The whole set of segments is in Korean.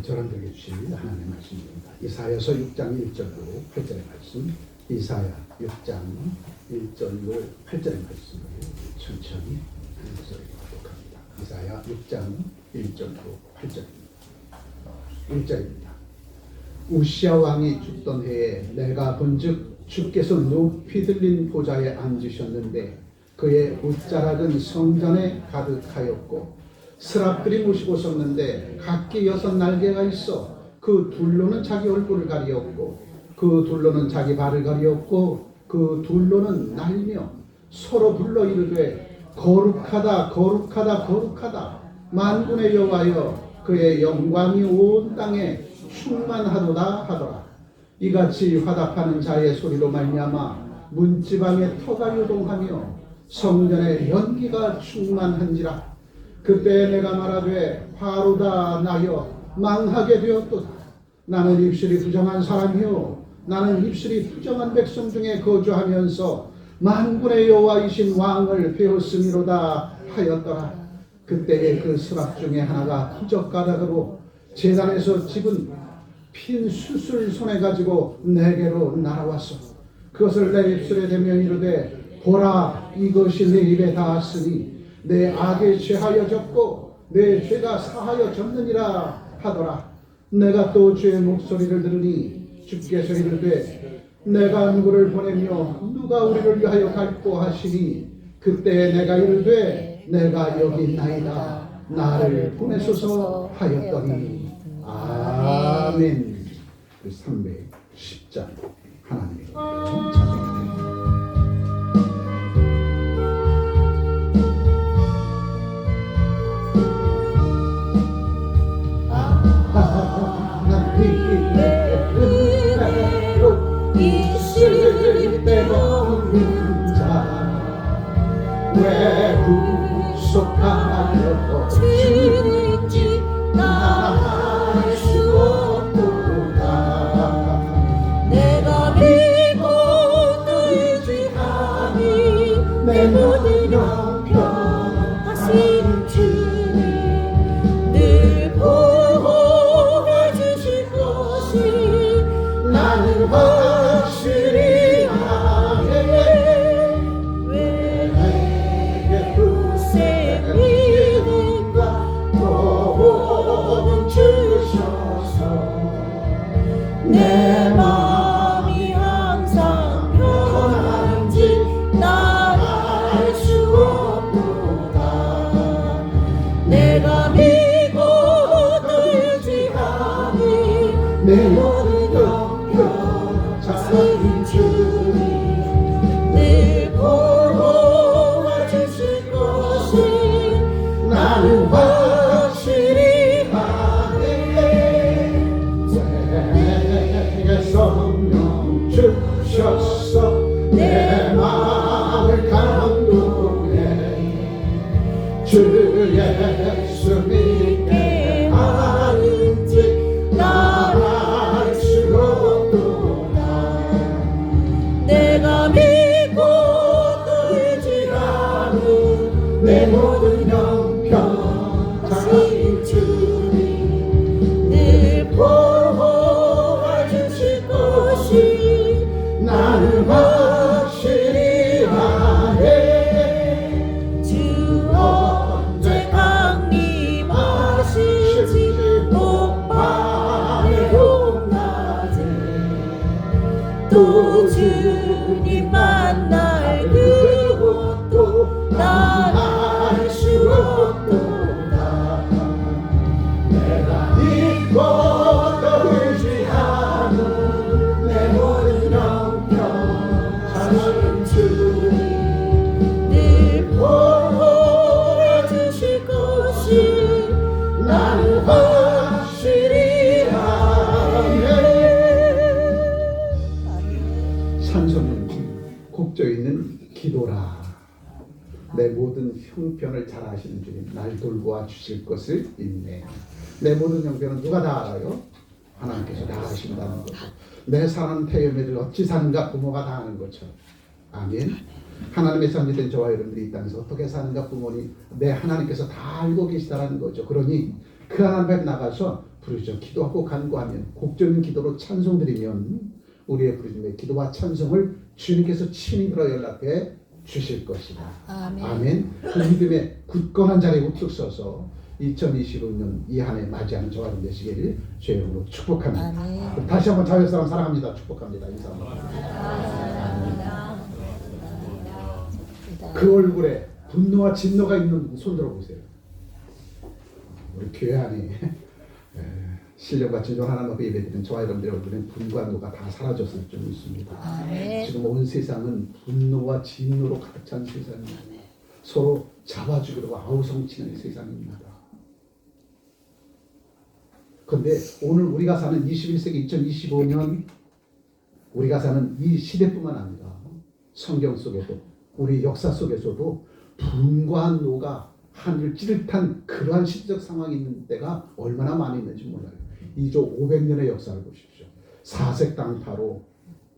저런들에게 주실 하나님의 말씀입니다. 이사야서 6장 1절로 8절의 말씀, 이사야 6장 1절로 8절의 말씀을 천천히 한 구절을 교독합니다. 이사야 6장 1절로 8절입니다. 1절입니다. 우시야 왕이 죽던 해에 내가 본즉 주께서 높이 들린 보좌에 앉으셨는데 그의 옷자락은 성전에 가득하였고 스랍들이 모시고 섰는데 각기 6날개가 있어 그 둘로는 자기 얼굴을 가리었고 그 둘로는 자기 발을 가리었고 그 둘로는 날며 서로 불러 이르되 거룩하다 거룩하다 거룩하다 만군의 여호와여 그의 영광이 온 땅에 충만하도다 하더라. 이같이 화답하는 자의 소리로 말미암아 문지방에 터가 요동하며 성전에 연기가 충만한지라. 그때 내가 말하되 화로다 나여 망하게 되었도다. 나는 입술이 부정한 사람이요 나는 입술이 부정한 백성 중에 거주하면서 만군의 여호와이신 왕을 배웠음이로다 하였더라. 그때에 그 스랍 중에 하나가 부적가락으로 제단에서 집은 핀 숯을 손에 가지고 내게로 날아왔어. 그것을 내 입술에 대며 이르되 보라 이것이 내 입에 닿았으니 내 악에 죄하여 졌고 내 죄가 사하여 졌느니라 하더라. 내가 또 주의 목소리를 들으니 주께서 이르되 내가 누구를 보내며 누가 우리를 위하여 갈고 하시니 그때 내가 이르되 내가 여기 있나이다 나를 보내소서 하였더니 아멘. 310장 하나님의 찬송가 됩니다. 있을 때 없는 자 왜 구속하여 주는지 나 알 수 없도다. 내가 믿고 또 의지하니 내 모든 형편하신 주님 늘 보호해 주실 것이 나는 확실히 아네. 왜 내게 굳세 믿음과 도움 주셔서 내 마음이 항상 편한지 난 알 수 없도다. 내가 믿고 또 의지하니 내 모든 자신 주님 늘 보호해 주실 것이 나는 확실히 아네. 내게 성령 주셔서 내 마음을 감동해 주 예수 믿게 하는지 난 알 수 없도다. 내가 믿고 또 의지하는 내 모든 형편 자신 주님 늘 보호해 주실 것이 나는 확실히 아네. 주 언제 강림하실지 높밤에 높낮에 또 주님 만날 그곳도 난 알 수 없도다. 내가 믿고 또 의지하는 내 모든 형편 자신 주님 늘 보호해 주실 것이 나는 확실히 아네. 찬송은 곡조 있는 기도라. 내 모든 형편을 잘 아시는 주님 날 돌보아 주실 것을 인내. 내 모든 형편은 누가 다 알아요? 하나님께서 다 아신다는 거죠. 내 사는 태음애들 어찌 사는가 부모가 다 아는 것처럼. 아멘. 하나님의 선지된 저와 여러분들이 이 땅에서 어떻게 사는가 부모님 내 하나님께서 다 알고 계시다는 거죠. 그러니 그 하나님 앞에 나가서 부르짖어 기도하고 간구하면 곡적인 기도로 찬송드리면 우리의 부르짖음의 기도와 찬송을 주님께서 친히 들어 연락해 주실 것이다. 아멘. 아멘. 그 믿음의 굳건한 자리에 우뚝 서서 2025년 이 한 해 맞이하는 저와 여러분 되시기를 주의 이름으로 축복합니다. 아멘. 다시 한번 자유 사람 사랑합니다. 축복합니다. 인사합니다. 그 얼굴에 분노와 진노가 있는 분 손 들어보세요. 우리 교회 안에 신령과 진정 하나 놓고 예배드리는 저와 여러분들의 얼굴엔 분과 노가 다 사라졌을 줄 믿습니다. 아멘. 지금 온 세상은 분노와 진노로 가득 찬 세상입니다. 서로 잡아주기로 아우성치는 세상입니다. 그런데 오늘 우리가 사는 21세기 2025년 우리가 사는 이 시대뿐만 아니라 성경 속에도 우리 역사 속에서도 분과 노가 하늘을 찌릿한 그러한 시대적 상황이 있는 때가 얼마나 많이 있는지 몰라요. 2조 500년의 역사를 보십시오. 사색당파로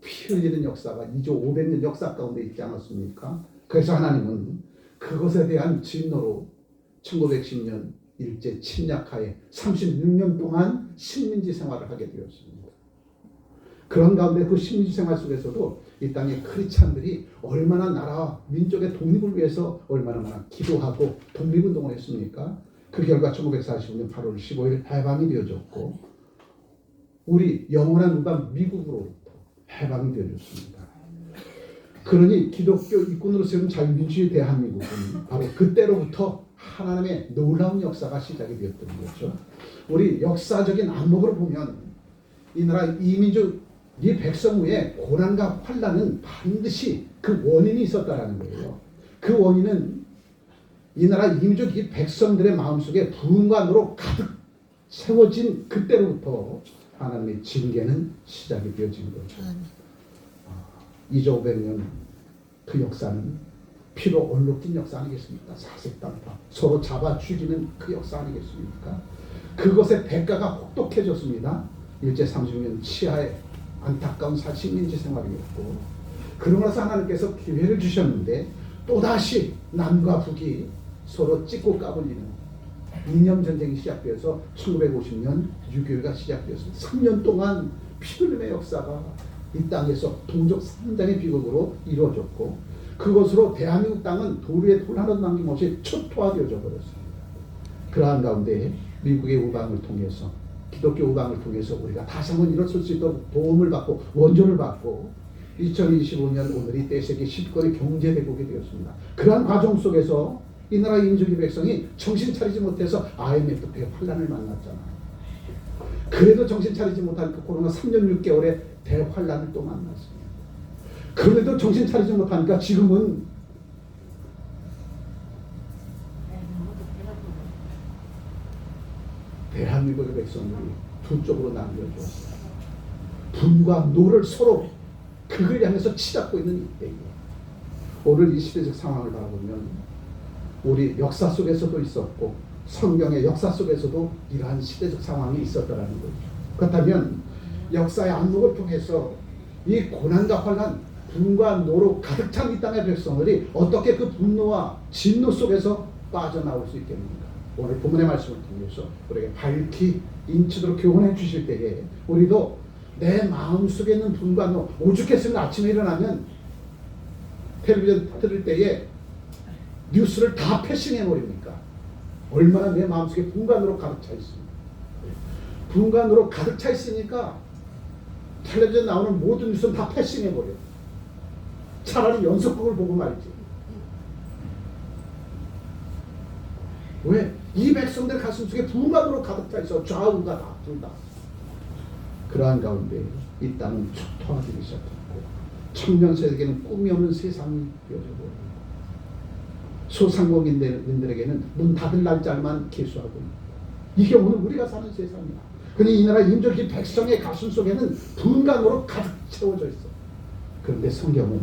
피 흘리는 역사가 2조 500년 역사 가운데 있지 않았습니까? 그래서 하나님은 그것에 대한 진노로 1910년 일제 침략하에 36년 동안 식민지 생활을 하게 되었습니다. 그런 가운데 그 식민지 생활 속에서도 이 땅의 크리스찬들이 얼마나 나라와 민족의 독립을 위해서 얼마나 많이 기도하고 독립운동을 했습니까? 그 결과 1945년 8월 15일 해방이 되어졌고 우리 영원한 우방 미국으로부터 해방이 되어졌습니다. 그러니 기독교 일꾼으로 세운 자유민주주의 대한민국은 바로 그때로부터 하나님의 놀라운 역사가 시작이 되었던 거죠. 우리 역사적인 안목으로 보면 이 나라 이민족 이 백성 위에 고난과 환난은 반드시 그 원인이 있었다라는 거예요. 그 원인은 이 나라 이민족 이 백성들의 마음속에 부흥과 노로 가득 채워진 그때로부터 하나님의 징계는 시작이 되어진 거죠. 2조 500년 그 역사는 피로 얼룩진 역사 아니겠습니까? 사색당파 서로 잡아 죽이는 그 역사 아니겠습니까? 그것의 대가가 혹독해졌습니다. 일제 30년 치하의 안타까운 식민지 생활이었고 그러고 나서 하나님께서 기회를 주셨는데 또다시 남과 북이 서로 찍고 까불리는 이념전쟁이 시작되어서 1950년 6.25가 시작되었습니다. 3년 동안 피 흘림의 역사가 이 땅에서 동족 상당의 비극으로 이루어졌고 그것으로 대한민국 땅은 돌 위에 돌 하나도 남김없이 초토화되어져 버렸습니다. 그러한 가운데 미국의 우방을 통해서 기독교 우방을 통해서 우리가 다시 한번 일어설 수 있도록 도움을 받고 원조를 받고 2025년 오늘이 떼세기 10권의 경제대국이 되었습니다. 그러한 과정 속에서 이 나라 인조기 백성이 정신 차리지 못해서 IMF 대환란을 만났잖아요. 그래도 정신 차리지 못한 그 코로나 3년 6개월의 대환란을 또 만났습니다. 그런데도 정신 차리지 못하니까 지금은 대한민국의 백성들이 두 쪽으로 나뉘어졌어요. 분과 노를 서로 극을 향해서 치닫고 있는 이때에 오늘 이 시대적 상황을 바라보면 우리 역사 속에서도 있었고 성경의 역사 속에서도 이러한 시대적 상황이 있었다라는 거죠. 그렇다면 역사의 안목을 통해서 이 고난과 환난, 분과 노로 가득 찬 이 땅의 백성들이 어떻게 그 분노와 진노 속에서 빠져나올 수 있겠는가? 오늘 본문의 말씀을 통해서 우리에게 밝히 인치도록 교훈해 주실 때에 우리도 내 마음속에 있는 분과 노, 오죽했으면 아침에 일어나면 텔레비전 틀을 때에 뉴스를 다 패싱해 버립니까? 얼마나 내 마음속에 분과 노로 가득 차 있습니다. 분과 노로 가득 차 있으니까 텔레비전 나오는 모든 뉴스는 다 패싱해 버려요. 차라리 연속극을 보고 말이지. 왜? 이 백성들 가슴속에 분과 노로 가득 차 있어. 좌우가 다 둘 다. 그러한 가운데 이 땅은 초토화되기 시작했고 청년세대에게는 꿈이 없는 세상이 되어져버리고 소상공인들에게는 문 닫을 날짜만 계수하고 이게 오늘 우리가 사는 세상이야. 근데 이 나라 인조기 백성의 가슴 속에는 분과 노로 가득 채워져 있어. 그런데 성경은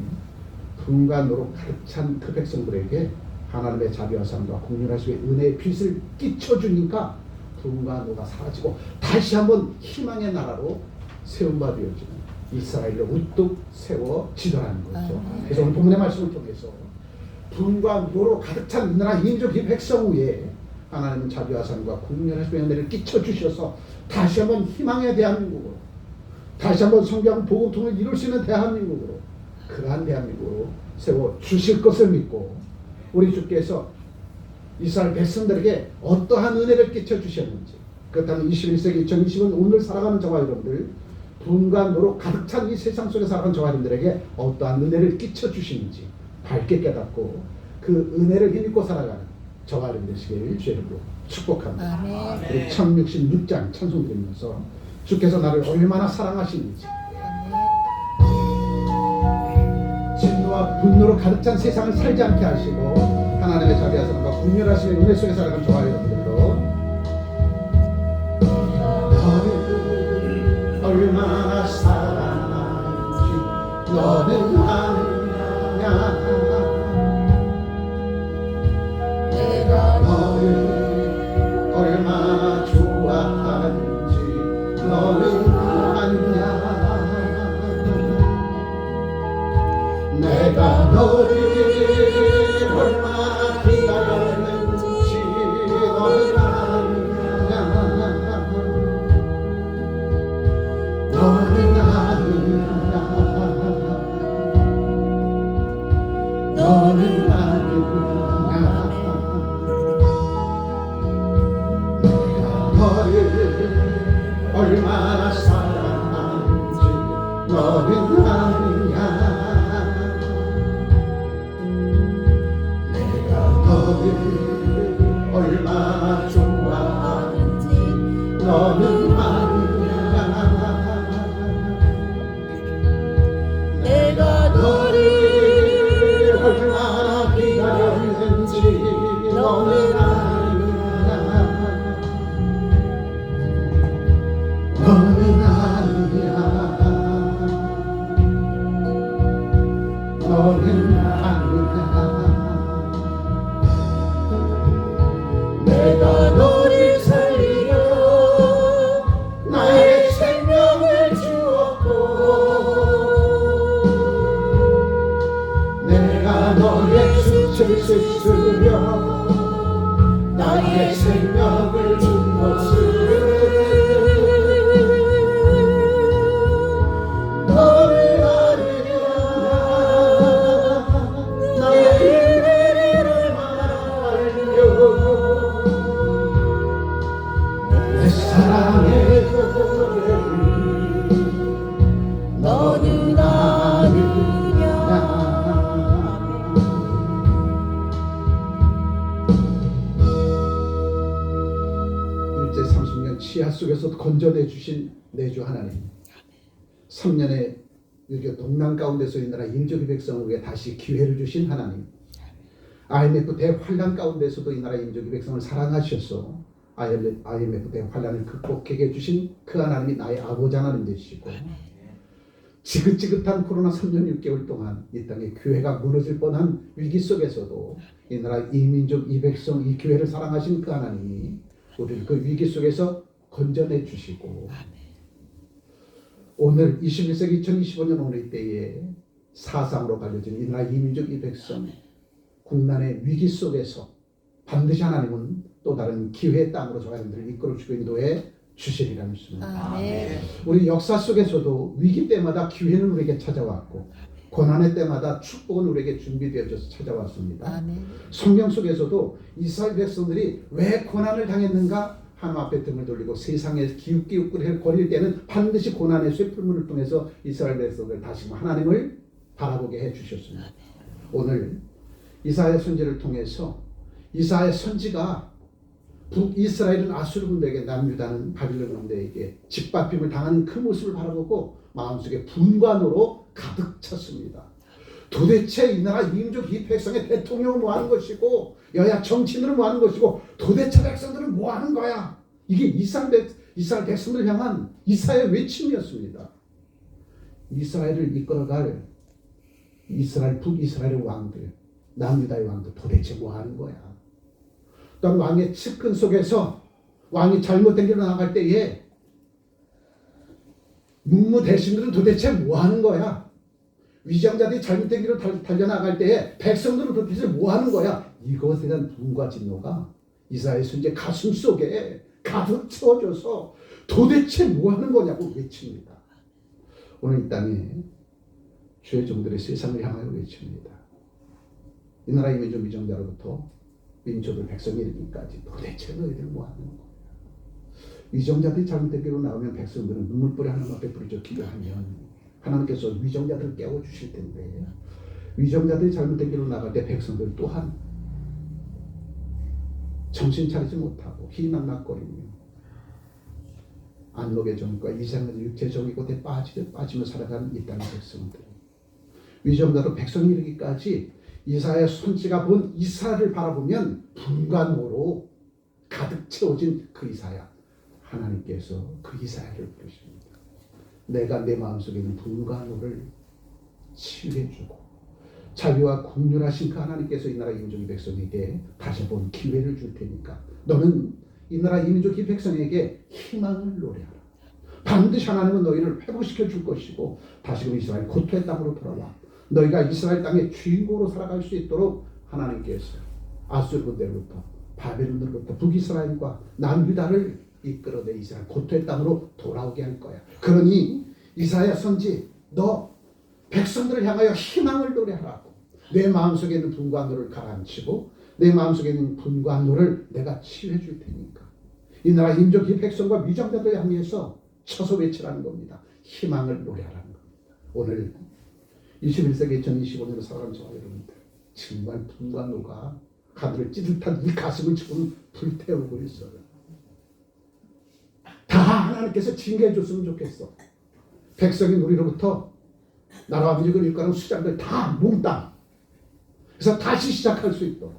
분과 노로 가득 찬 그 백성들에게 하나님의 자비와 사랑과 공존하시고 은혜의 빛을 끼쳐주니까 분과 노가 사라지고 다시 한번 희망의 나라로 세움바 되어지는 이스라엘로 우뚝 세워지더라는 거죠. 그래서 오늘 본문의 말씀을 통해서 분과 노로 가득 찬 이 나라 인조기 백성 위에 하나님은 자비하심과 국률하심의 은혜를 끼쳐주셔서 다시 한번 희망의 대한민국으로, 다시 한번 성경 복음통을 이룰 수 있는 대한민국으로, 그러한 대한민국으로 세워주실 것을 믿고, 우리 주께서 이스라엘 백성들에게 어떠한 은혜를 끼쳐주셨는지, 그렇다면 21세기 2020은 오늘 살아가는 저와 여러분들, 분간도로 가득 찬 이 세상 속에 살아가는 저와 여러분들에게 어떠한 은혜를 끼쳐주시는지 밝게 깨닫고 그 은혜를 힘입고 살아가는 저와 여러분들 되시길 주의 이름으로 축복합니다. 우리 1066장 찬송 드리면서 주께서 나를 얼마나 사랑하시는지, 진노와 분노로 가득 찬 세상을 살지 않게 하시고 하나님의 자비하심과 국률하심의 은혜 속에 살아가는 저와 여러분들로 너를 얼마나 사랑하는지 너는 아느냐, 내가 너를 얼마나 좋아하는지 너는 아느냐, 내가 너를 얼마나 기다렸는지 너는 아느냐, 너는 아느냐, 너는 아느냐, 내가 너를 얼마나 사랑하는지 너는 아느냐, 얼마나 좋아하는지 너는 아느냐, 내가 너를 얼마나 기다렸는지 너는 아느냐, 너는 아느냐, 너는 아느냐, 내가 너를 살리려 나의 생명을 주었고, 내가 너의 숫을 씻으려 나의 생명을 준 것을 너를 아느냐, 나의 은혜를 얼마나 알려 사랑의 노래를 너는 아느냐. 일제 30년 치하 속에서 건져내 주신 내주 하나님, 3년의 동난 가운데서 이 나라 인조기 백성을 위해 다시 기회를 주신 하나님, IMF 대환란 가운데서도 이 나라 인조기 백성을 사랑하셔서 IMF 대환란을 극복하게 해주신 그 하나님이 나의 아버지 하나님 되시고, 지긋지긋한 코로나 3년 6개월 동안 이 땅에 교회가 무너질 뻔한 위기 속에서도 이 나라 이민족 이 백성 이 교회를 사랑하신 그 하나님이 우리를 그 위기 속에서 건져내 주시고, 오늘 21세기 2025년 오늘 이때에 사상으로 갈려진 이 나라 이민족 이 백성 국난의 위기 속에서 반드시 하나님은 또 다른 기회의 땅으로 저와 여러분들을 이끌어주고 인도해 주시리라 믿습니다. 우리 역사 속에서도 위기 때마다 기회는 우리에게 찾아왔고, 고난의 때마다 축복은 우리에게 준비되어져서 찾아왔습니다. 성경 속에서도 이스라엘 백성들이 왜 고난을 당했는가, 하나님 앞에 등을 돌리고 세상에 기웃기웃 거릴 때는 반드시 고난의 쇠풀문을 통해서 이스라엘 백성들 다시 하나님을 바라보게 해주셨습니다. 오늘 이사야 선지를 통해서 이사야 선지가 북이스라엘은 아수르 군대에게, 남유다는 바빌론 군대에게 짓밟힘을 당하는 그 모습을 바라보고 마음속에 분관으로 가득 찼습니다. 도대체 이 나라 이민족 이 백성의 대통령은 뭐 하는 것이고, 여야 정치인들은 뭐 하는 것이고, 도대체 백성들은 뭐 하는 거야? 이게 이스라엘 백성들을 향한 이사야의 외침이었습니다. 이스라엘을 이끌어갈 북이스라엘의 왕들, 남유다의 왕들 도대체 뭐 하는 거야? 또한 왕의 측근 속에서 왕이 잘못된 길로 나갈 때에 문무대신들은 도대체 뭐 하는 거야? 위장자들이 잘못된 길로 달려나갈 때에 백성들은 도대체 뭐 하는 거야? 이것에 대한 분과 진노가 이사야 선지의 가슴 속에 가득 채워져서 도대체 뭐 하는 거냐고 외칩니다. 오늘 이 땅에 주의 종들의 세상을 향하여 외칩니다. 이 나라 이민족 위정자로부터 민족을 백성이 이르기까지 도대체 너희들 뭐 하는 거야? 위정자들이 잘못된 길로 나오면 백성들은 눈물보리 하나님 앞에 부르짖어 기도하면 하나님께서 위정자들을 깨워주실 텐데, 위정자들이 잘못된 길로 나갈 때 백성들 또한 정신 차리지 못하고 희망락거리며 안목의 정과 이생의 육체의 정이 곧에 빠지며 살아가는 이 땅의 백성들, 위정자로 백성이 이르기까지 이사야의 손지가 본 이스라엘을 바라보면 분간호로 가득 채워진 그 이사야, 하나님께서 그 이사야를 부르십니다. 내가 내 마음속에 있는 분간호를 치유해주고 자비와 긍휼하신 그 하나님께서 이 나라 이민족 이 백성에게 다시 한번 기회를 줄 테니까 너는 이 나라 이민족 이 백성에게 희망을 노래하라. 반드시 하나님은 너희를 회복시켜 줄 것이고 다시금 이스라엘 고토의 땅으로 돌아와 너희가 이스라엘 땅의 주인공으로 살아갈 수 있도록 하나님께서 아수르 군대로부터 바벨론으로부터 북이스라엘과 남유다를 이끌어내 이스라엘 고토의 땅으로 돌아오게 할 거야. 그러니 이사야 선지, 너 백성들을 향하여 희망을 노래하라고. 내 마음속에 있는 분간노를 가라앉히고 내 마음속에 있는 분간노를 내가 치유해 줄 테니까 이 나라 인족 이 백성과 위정자들을 향해서 쳐서 외치라는 겁니다. 희망을 노래하라는 겁니다. 오늘 21세기 2025년을 살아가는 저와 여러분들, 정말 분간노가 하늘을 찌릿한 이 가슴을 지금 불태우고 있어요. 다 하나님께서 징계해 줬으면 좋겠어. 백성이 우리로부터 나라와 민족을 일구는 수장들 다 몽땅. 그래서 다시 시작할 수 있도록.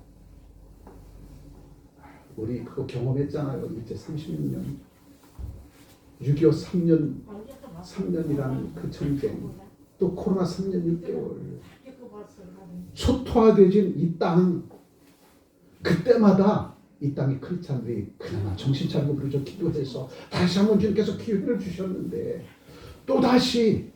우리 그거 경험했잖아요. 이제 36년. 6.25 3년이라는 그 전쟁. 또 코로나 3년 6개월. 초토화되진 이 땅. 그때마다 이 땅의 크리스찬들이 그나마 정신 차리고 부르짖어 기도해서 다시 한번 주님께서 기회를 주셨는데 또다시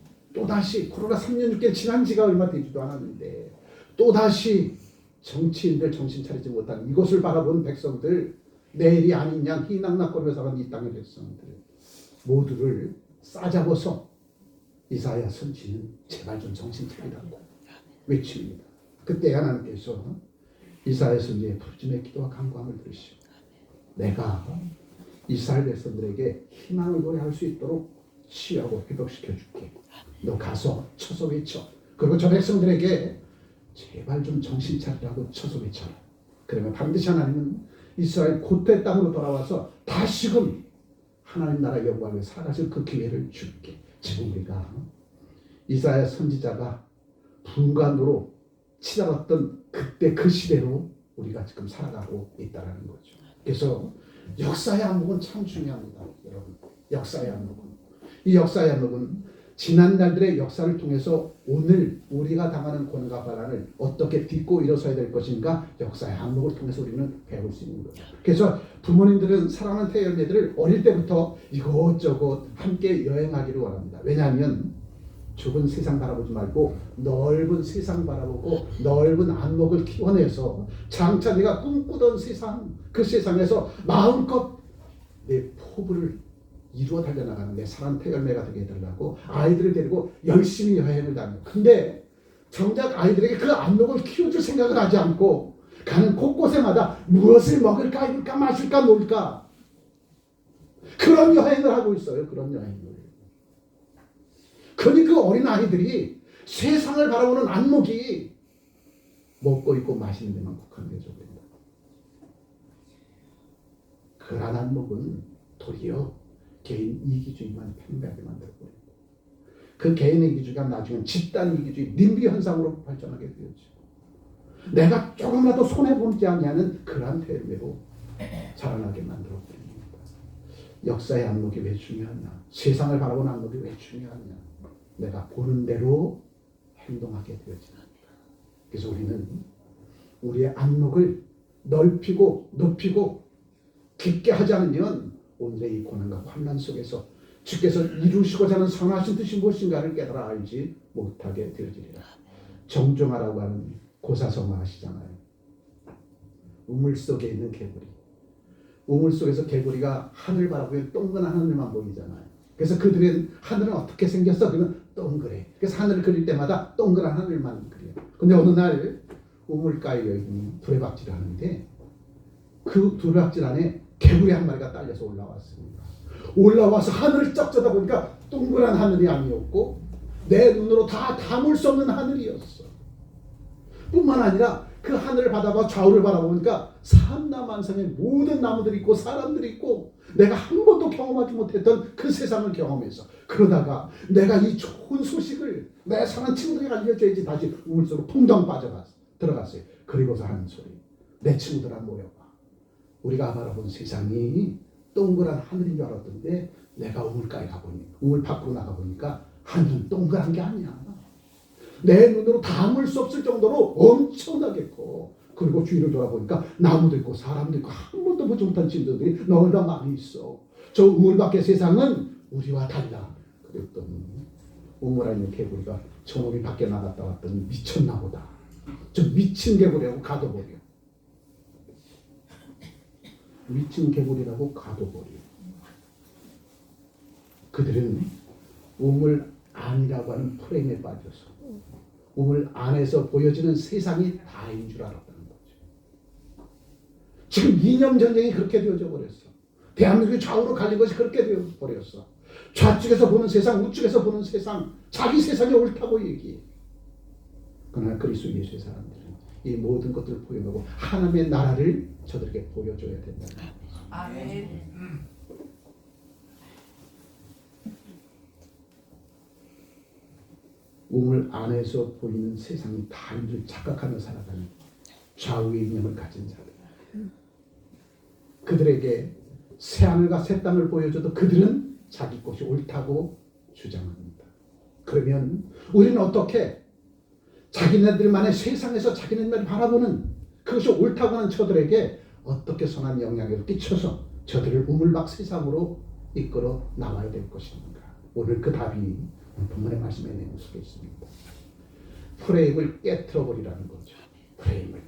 코로나 3년 6개월 지난 지가 얼마 되지도 않았는데 또다시 정치인들 정신 차리지 못한 이것을 바라본 백성들, 내일이 아닌 양 희낙낙거리며 살아가는 이 땅의 백성들 모두를 싸잡아서 이사야 선지는 제발 좀 정신 차리라고 외칩니다. 그때 하나님께서 이사야 선지의 부르짖음의 기도와 간구함을 들으시고 내가 이스라엘 백성들에게 희망을 노래할 수 있도록 치유하고 회복시켜 줄게. 너 가서 쳐서 외쳐. 그리고 저 백성들에게 제발 좀 정신 차리라고 쳐서 외쳐라. 그러면 반드시 하나님은 이스라엘 고토의 땅으로 돌아와서 다시금 하나님 나라 영광을 살아가실 그 기회를 줄게. 지금 우리가 이사야 선지자가 분간으로 치달았던 그때 그 시대로 우리가 지금 살아가고 있다는 거죠. 그래서 역사의 안목은 참 중요합니다. 여러분, 역사의 안목은. 이 역사의 안목은 지난 날들의 역사를 통해서 오늘 우리가 당하는 고난과 반란을 어떻게 딛고 일어서야 될 것인가 역사의 안목을 통해서 우리는 배울 수 있는 거예요. 그래서 부모님들은 사랑하는 태열매들을 어릴 때부터 이곳저곳 함께 여행하기를 원합니다. 왜냐하면 좁은 세상 바라보지 말고 넓은 세상 바라보고 넓은 안목을 키워내서 장차 내가 꿈꾸던 세상, 그 세상에서 마음껏 내 포부를 이루어 달려나가는 내 사랑 태열매가 되게 해달라고 아이들을 데리고 열심히 여행을 다녀요. 근데 정작 아이들에게 그 안목을 키워줄 생각을 하지 않고 가는 곳곳에마다 무엇을 먹을까, 입을까, 마실까, 놀까 그런 여행을 하고 있어요. 그런 여행을. 그러니 그 어린 아이들이 세상을 바라보는 안목이 먹고 입고 마시는 데만 국한되죠. 그러한 안목은 도리어 개인 이기주의만 팽배하게 만들어버리고 그 개인의 이기주의가 나중에 집단 이기주의, 님비 현상으로 발전하게 되었죠. 내가 조금이라도 손해보지 않냐는 그러한 태도로 자라나게 만들어버립니다. 역사의 안목이 왜 중요하냐? 세상을 바라보는 안목이 왜 중요하냐? 내가 보는 대로 행동하게 되어집니다. 그래서 우리는 우리의 안목을 넓히고 높이고 깊게 하지 않으면 오늘의 이 고난과 환난 속에서 주께서 이루시고자 하는 선하신 뜻이 무엇인가를 깨달아 알지 못하게 되어지리라. 정종하라고 하는 고사성어 아시잖아요. 우물 속에 있는 개구리. 우물 속에서 개구리가 하늘 바라보면 동그란 하늘만 보이잖아요. 그래서 그들은 하늘은 어떻게 생겼어? 그러면 동그래. 그래서 하늘을 그릴 때마다 동그란 하늘만 그려요. 근데 어느 날 우물가에 있는 두레박질을 하는데 그 두레박질 안에 개구리 한 마리가 딸려서 올라왔습니다. 올라와서 하늘을 쩍 쳐다보니까 동그란 하늘이 아니었고 내 눈으로 다 담을 수 없는 하늘이었어. 뿐만 아니라 그 하늘을 바라봐 좌우를 바라보니까 산나만상의 모든 나무들이 있고 사람들이 있고 내가 한 번도 경험하지 못했던 그 세상을 경험해서 그러다가 내가 이 좋은 소식을 내 사랑하는 친구들에게 알려줘야지 다시 우물 속으로 풍덩 들어갔어요. 그리고서 하는 소리, 내 친구들아 모여봐. 우리가 바라본 세상이 동그란 하늘인 줄 알았던데 내가 우물가에 가보니 우물 밖으로 나가보니까 하늘은 동그란 게 아니야. 내 눈으로 담을 수 없을 정도로 엄청나게 커. 그리고 주위를 돌아보니까 나무도 있고 사람도 있고 한 번도 보지 못한 짐들이 너무나 많이 있어. 저 우물 밖의 세상은 우리와 달라. 그랬더니 우물 안에 있는 개구리가 저놈이 밖에 나갔다 왔더니 미쳤나 보다. 저 미친 개구리라고 가둬버려. 미친 개구리라고 가둬버려. 그들은 우물 안이라고 하는 프레임에 빠져서 우물 안에서 보여지는 세상이 다인 줄 알았다는 거죠. 지금 이념 전쟁이 그렇게 되어져 버렸어. 대한민국이 좌우로 갈린 것이 그렇게 되어 버렸어. 좌측에서 보는 세상, 우측에서 보는 세상, 자기 세상이 옳다고 얘기해. 그러나 그리스도 예수의 사람들은 이 모든 것들을 포용하고 하나님의 나라를 저들에게 보여줘야 된다는 거예요. 아멘. 우물 안에서 보이는 세상이 다인 줄 착각하며 살아가는 좌우의 이념을 가진 자들. 그들에게 새하늘과 새 땅을 보여줘도 그들은 자기 것이 옳다고 주장합니다. 그러면 우리는 어떻게 자기네들만의 세상에서 자기네들만 바라보는 그것이 옳다고 하는 저들에게 어떻게 선한 영향을 끼쳐서 저들을 우물밖 세상으로 이끌어 나와야 될 것입니까? 오늘 그 답이 본문의 말씀에 내용 속에 있습니다. 프레임을 깨트려 버리라는 거죠. 프레임을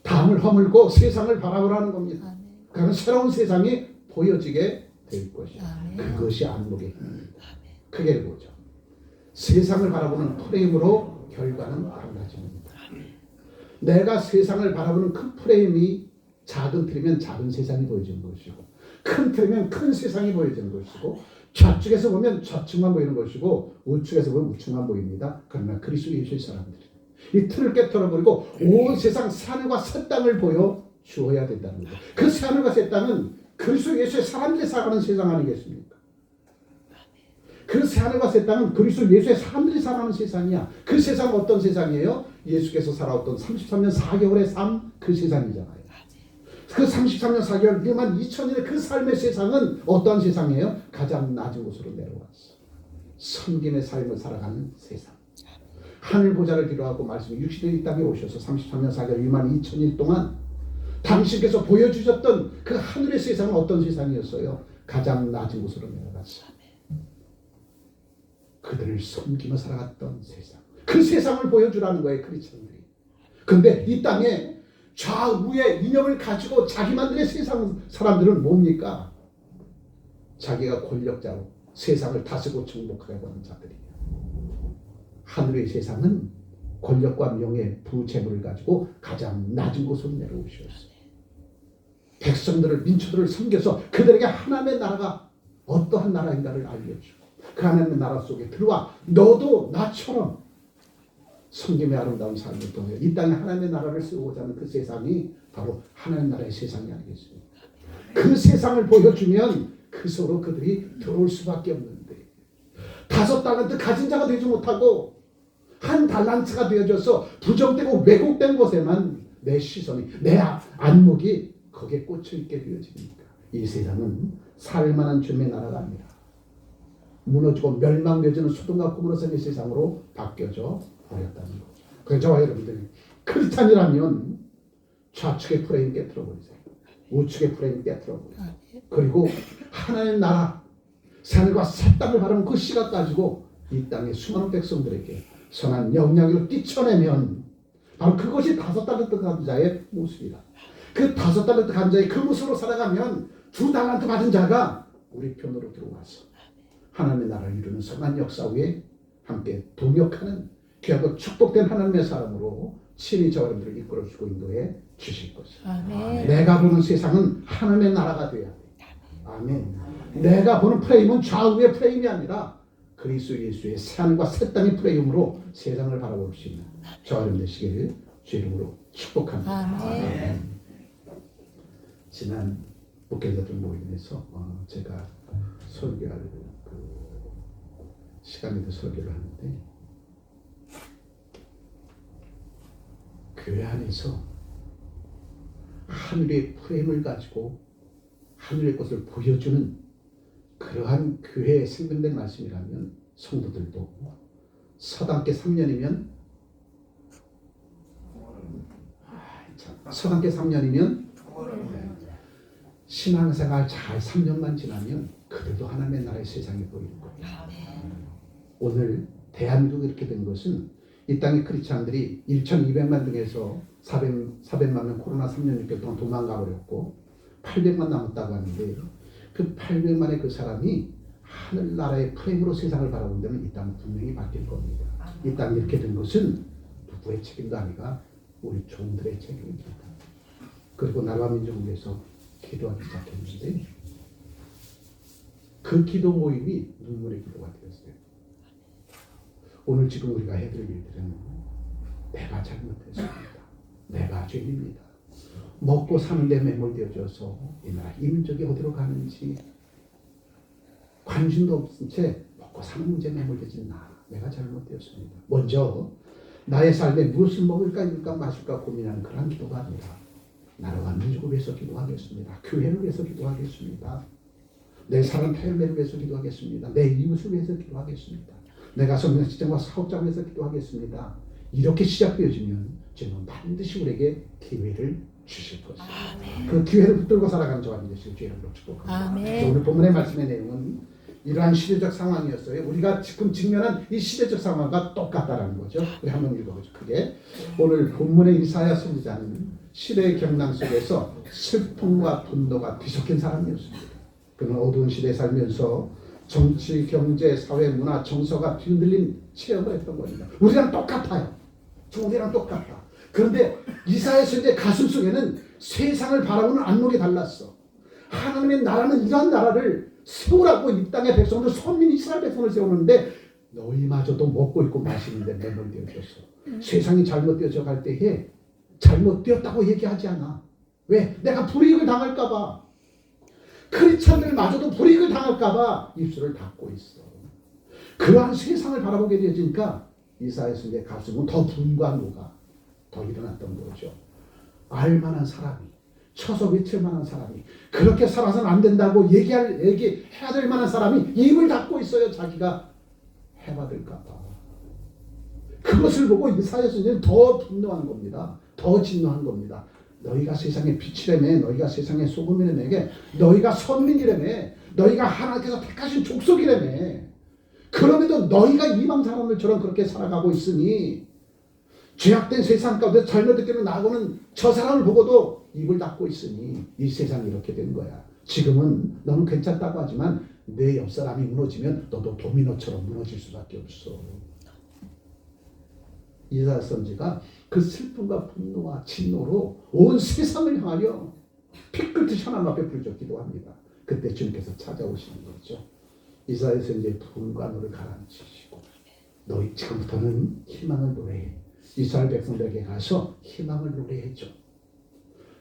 담을 허물고 세상을 바라보라는 겁니다. 그러면 새로운 세상이 보여지게 될 것이요. 그것이 안목의 힘입니다. 크게 보죠. 세상을 바라보는 프레임으로 결과는 달라집니다. 내가 세상을 바라보는 큰 프레임이 작은 틀이면 작은 세상이 보여지는 것이고 큰 틀이면 큰 세상이 보여지는 것이고 좌측에서 보면 좌측만 보이는 것이고 우측에서 보면 우측만 보입니다. 그러나 그리스도 예수의 사람들이 이 틀을 깨트려버리고 온 세상 새하늘과 새 땅을 보여 주어야 된다는 거예요. 그 새하늘과 새 땅은 그리스도 예수의 사람들이 살아가는 세상 아니겠습니까? 그 새하늘과 새 땅은 그리스도 예수의 사람들이 살아가는 세상이야. 그 세상은 어떤 세상이에요? 예수께서 살아왔던 33년 4개월의 삶 그 세상이잖아요. 그 33년 4개월 1만 2천년의 그 삶의 세상은 어떠한 세상이에요? 가장 낮은 곳으로 내려왔어. 섬김의 삶을 살아가는 세상. 하늘 보좌를 기로하고 말씀이 육신의 이 땅에 오셔서 33년 4개월 1만 2천일 동안 당신께서 보여주셨던 그 하늘의 세상은 어떤 세상이었어요? 가장 낮은 곳으로 내려갔어. 그들을 섬기며 살아갔던 세상. 그 세상을 보여주라는 거예요, 크리스천들이. 그런데 이 땅에 좌우의 이념을 가지고 자기만들의 세상 사람들은 뭡니까? 자기가 권력자로 세상을 다스리고 정복하려고 하는 자들이에요. 하늘의 세상은 권력과 명예, 부재물을 가지고 가장 낮은 곳으로 내려오셨어요. 백성들을, 민초들을 섬겨서 그들에게 하나님의 나라가 어떠한 나라인가를 알려주고 그 하나님의 나라 속에 들어와 너도 나처럼 섬김의 아름다운 삶을 통해 이 땅에 하나님의 나라를 세우고자 하는 그 세상이 바로 하나님의 나라의 세상이 아니겠습니까? 그 세상을 보여주면 그 속으로 그들이 들어올 수밖에 없는데 5달란트 가진 자가 되지 못하고 1달란트가 되어져서 부정되고 왜곡된 곳에만 내 시선이, 내 안목이 거기에 꽂혀있게 되어집니까? 이 세상은 살만한 주님의 나라가 아니라 무너지고 멸망되어지는 소돔과 고모라의 세상으로 바뀌어져 버렸다는 거죠. 그래서 저와 여러분들이 크리스찬이라면 좌측의 프레임 깨트려버리세요. 우측의 프레임 깨트려버리세요. 그리고 하나님의 나라, 하늘과 새 땅을 바라는 그 시각 가지고 이 땅의 수많은 백성들에게 선한 영향력을 끼쳐내면 바로 그것이 5달란트 가진 자의 모습이다. 그 5달란트 간 자의 그 모습으로 살아가면 2달란트 받은 자가 우리 편으로 들어와서 하나님의 나라를 이루는 선한 역사 위에 함께 동역하는 귀하고 축복된 하나님의 사람으로 친히 저와 여러분들을 이끌어주고 인도해 주실 것을. 아멘. 내가 보는 세상은 하나님의 나라가 되어야 돼. 아멘. 내가 보는 프레임은 좌우의 프레임이 아니라 그리스도 예수의 새하늘과 새 땅의 프레임으로 세상을 바라볼 수 있는 저와 여러분 되시기를 주 이름으로 축복합니다. 아멘. 지난 목회자들 모임에서 제가 설교할 시간에도 설교를 하는데 교회 안에서 하늘의 프레임을 가지고 하늘의 것을 보여주는 그러한 교회의 생명된 말씀이라면 성도들도 서당계 3년이면 서당계 3년이면 신앙생활 잘 3년만 지나면 그래도 하나님의 나라의 세상에 보이는 거예요. 오늘 대한민국이 이렇게 된 것은 이 땅의 크리스찬들이 1,200만 등에서 400만 명 코로나 3년 6개월 동안 도망가 버렸고 800만 남았다고 하는데 그 800만의 그 사람이 하늘나라의 프레임으로 세상을 바라본다면 이 땅은 분명히 바뀔 겁니다. 이 땅이 이렇게 된 것은 누구의 책임도 아니라 우리 종들의 책임입니다. 그리고 나라와 민족을 위해서 기도하기 시작했는데 그 기도 모임이 눈물의 기도가 되었어요. 오늘 지금 우리가 해드릴 일들은 내가 잘못했습니다. 내가 죄입니다. 먹고 사는데 매몰되어져서 이 나라 이 민족이 어디로 가는지 관심도 없은 채 먹고 사는 문제에 매몰되진 내가 잘못되었습니다. 먼저 나의 삶에 무엇을 먹을까 입을까 마실까 고민하는 그런 기도가 아니라 나라와 민족을 위해서 기도하겠습니다. 교회를 위해서 기도하겠습니다. 내 사람 타협을 위해서 기도하겠습니다. 내 이웃을 위해서 기도하겠습니다. 내가 성경 직장과 사업장을 위해서 기도하겠습니다. 이렇게 시작되어지면 주님은 반드시 우리에게 기회를 주실 것입니다. 그 기회를 붙들고 살아가는 저와 되시길 주의 이름으로 축복합니다. 오늘 본문의 말씀의 내용은 이러한 시대적 상황이었어요. 우리가 지금 직면한 이 시대적 상황과 똑같다라는 거죠. 우리 한번 읽어보죠. 크게. 오늘 본문의 이사야 선지자는 시대의 경랑 속에서 슬픔과 분노가 뒤섞인 사람이었습니다. 그는 어두운 시대에 살면서 정치, 경제, 사회, 문화, 정서가 뒤흔들린 체험을 했던 겁니다. 우리랑 똑같아요. 우리랑 똑같아. 그런데 이사야 선지자의 가슴 속에는 세상을 바라보는 안목이 달랐어. 하나님의 나라는 이러한 나라를 세우라고 이 땅의 백성들, 선민 이스라엘 백성을 세우는데 너희마저도 먹고 있고 마시는데 매몰되어졌어. 세상이 잘못되어져 갈 때에 잘못되었다고 얘기하지 않아. 왜? 내가 불이익을 당할까 봐. 크리스찬들마저도 불이익을 당할까 봐 입술을 닫고 있어. 그러한 세상을 바라보게 되어지니까 이사야 선지자의 가슴은 더 분과 노가 더 일어났던 거죠. 알만한 사람이, 쳐서 외칠 만한 사람이, 그렇게 살아서는 안 된다고 얘기해야 될 만한 사람이 입을 닫고 있어요. 자기가 해받을까 봐. 그것을 보고 이사야 선지자는 더 분노한 겁니다. 더 진노한 겁니다. 너희가 세상의 빛이라며, 너희가 세상의 소금이라며, 너희가 선민이라며, 너희가 하나님께서 택하신 족속이라며, 그럼에도 너희가 이방 사람들처럼 그렇게 살아가고 있으니 죄악된 세상 가운데 잘못되기로 나고는 저 사람을 보고도 입을 닫고 있으니 이 세상이 이렇게 된 거야. 지금은 너는 괜찮다고 하지만 내 옆사람이 무너지면 너도 도미노처럼 무너질 수밖에 없어. 이사야 선지가 그 슬픔과 분노와 진노로 온 세상을 향하여 피 끓듯이 하나님 앞에 부르짖기도 합니다. 그때 주님께서 찾아오시는 거죠. 이사야 선지의 분과 노를 가라앉히시고 너희 지금부터는 희망을 노래해. 이스라엘 백성들에게 가서 희망을 노래해줘.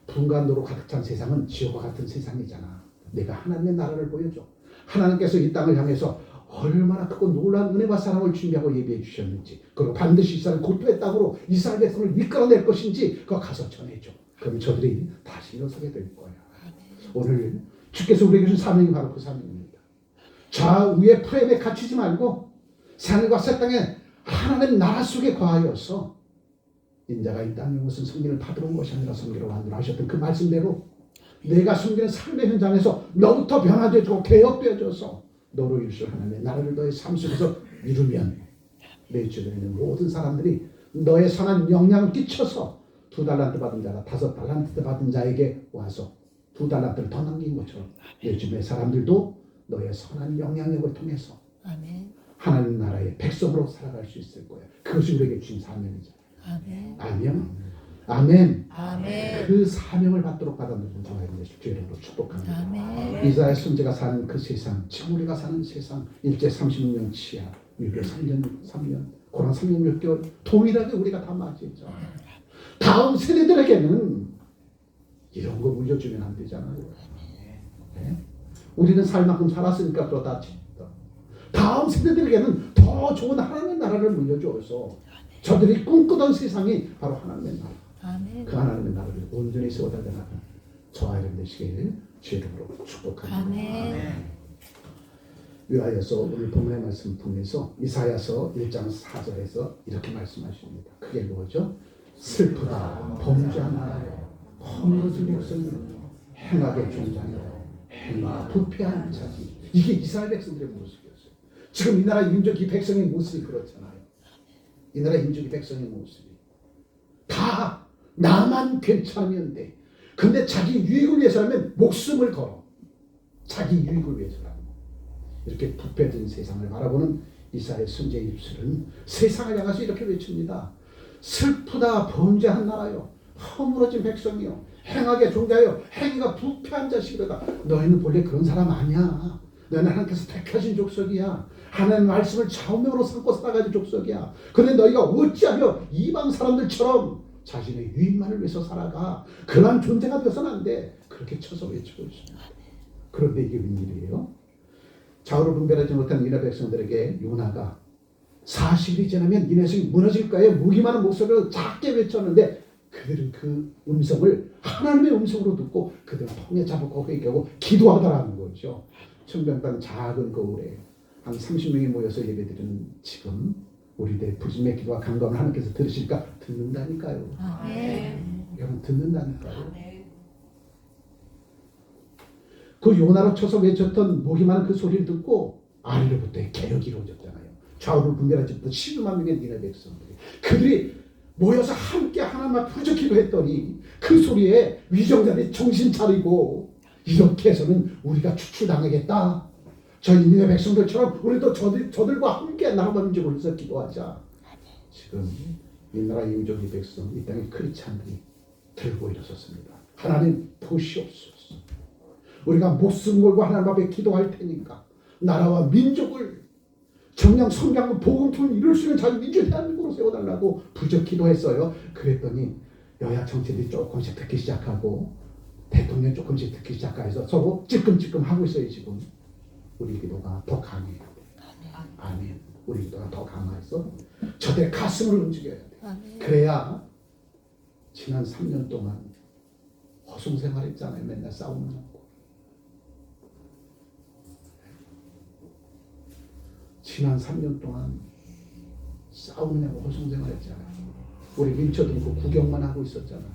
분과 노로 가득 찬 세상은 지옥과 같은 세상이잖아. 내가 하나님의 나라를 보여줘. 하나님께서 이 땅을 향해서 얼마나 크고 놀라운 은혜와 사랑을 준비하고 예비해 주셨는지, 그리고 반드시 이스라엘 고토의 땅으로 이스라엘 백성을 이끌어낼 것인지 그거 가서 전해줘. 그럼 저들이 다시 일어서게 될 거야. 오늘 주께서 우리에게 주신 사명이 바로 그 사명입니다. 좌우의 프레임에 갇히지 말고 하늘과 새 땅에 하나님 나라 속에 거하여서 인자가 이 땅에 무슨 승리를 받으러 온 것이 아니라 승리로 만들어 하셨던 그 말씀대로 내가 숨기는 삶의 현장에서 너부터 변화되어지고 개혁되어져서 너로 이루실 하나님의 나라를 너의 삶 속에서 이루면 내 주변에 있는 모든 사람들이 너의 선한 영향을 끼쳐서 2달란트 받은 자가 5달란트 받은 자에게 와서 2달란트를 더 남긴 것처럼 요즘의 사람들도 너의 선한 영향력을 통해서 아멘. 하나님 나라의 백성으로 살아갈 수 있을 거야. 그것이 우리에게 주신 사명이잖아. 아멘. 아멘. 아멘. 아멘. 그 사명을 받도록 받아들인 주님의 주님으로 축복합니다. 아멘. 이사야 선지가 사는 그 세상, 지금 우리가 사는 세상, 일제 36년 치하, 유교 3년, 고난 3년 6개월 동일하게 우리가 다 맞이했죠. 다음 세대들에게는 이런 거 물려주면 안 되잖아요. 네? 우리는 살 만큼 살았으니까 또 다 다음 세대들에게는 더 좋은 하나님의 나라를 물려줘서 저들이 꿈꾸던 세상이 바로 하나님의 나라. 아멘. 그 하나님의 나라를 온전히 세워달라는 저와 여러분 되시길 주의 이름으로 축복합니다. 아멘. 위하여서 오늘 본문의 말씀을 통해서 이사야서 1장 4절에서 이렇게 말씀하십니다. 그게 뭐죠? 슬프다 범죄한 나라여 허물어진 백성이여 행악의 종자여 행하 부패한 자지. 이게 이스라엘 백성들의 모습이었어요. 지금 이 나라 민족 이 백성의 모습이 그렇잖아요. 이 나라 민족 이 백성의 모습이 다 나만 괜찮으면 돼. 근데 자기 유익을 위해서라면 목숨을 걸어. 자기 유익을 위해서라면. 이렇게 부패된 세상을 바라보는 이사야의 선지의 입술은 세상을 향해서 이렇게 외칩니다. 슬프다 범죄한 나라요 허물어진 백성이요 행악의 종자요 행위가 부패한 자식이로다. 너희는 본래 그런 사람 아니야. 너희는 하나님께서 택하신 족속이야. 하나님의 말씀을 좌우명으로 삼고 살아가는 족속이야. 그런데 너희가 어찌하여 이방 사람들처럼 자신의 유익만을 위해서 살아가. 그러한 존재가 되어서는 안 돼. 그렇게 쳐서 외치고 있습니다. 그런데 이게 웬일이에요? 좌우를 분별하지 못한 이스라엘 백성들에게 요나가 40일이 지나면 니네성이 무너질 거예요. 무기 많은 목소리로 작게 외쳤는데 그들은 그 음성을 하나님의 음성으로 듣고 그들은 통에 잡고 회개하고 기도하더라는 거죠. 천변방 작은 거울에 한 30명이 모여서 예배드리는 지금 우리들의 부짐의 기도와 간감을 하나님께서 들으실까? 듣는다니까요. 아멘. 여러분 듣는다니까요. 그 요나로 쳐서 외쳤던 목이 많은 그 소리를 듣고 아래로부터 개혁이 이루어졌잖아요. 좌우를 분별하지 못한 12만 명의 니네 백성들이 그들이 모여서 함께 하나님 앞에 부르짖기도 했더니 그 소리에 위정자들이 정신 차리고 이렇게 해서는 우리가 추출당하겠다. 저희 니네 백성들처럼 우리도 저들과 함께 나라와 민족을 위해서 기도하자. 지금 이 나라 민족의 백성, 이 땅의 크리스찬들이 들고 일어섰습니다. 하나님 보시옵소서. 우리가 목숨 걸고 하나님 앞에 기도할 테니까 나라와 민족을 정령 성장과 복음통을 이룰 수 있는 자유민주 대한민국으로 세워달라고 부적 기도했어요. 그랬더니 여야 정치들이 조금씩 듣기 시작하고 대통령 조금씩 듣기 시작해서 서로 찔끔찔끔 하고 있어요. 지금 우리 기도가 더 강해야 돼. 아멘. 우리 기도가 더 강해서 저들의 가슴을 움직여야 돼. 아멘. 그래야 지난 3년 동안 허송생활했잖아요. 맨날 싸우는 거. 지난 3년 동안 싸우느냐고 허송생활했잖아요. 우리 민초도 그 구경만 하고 있었잖아요.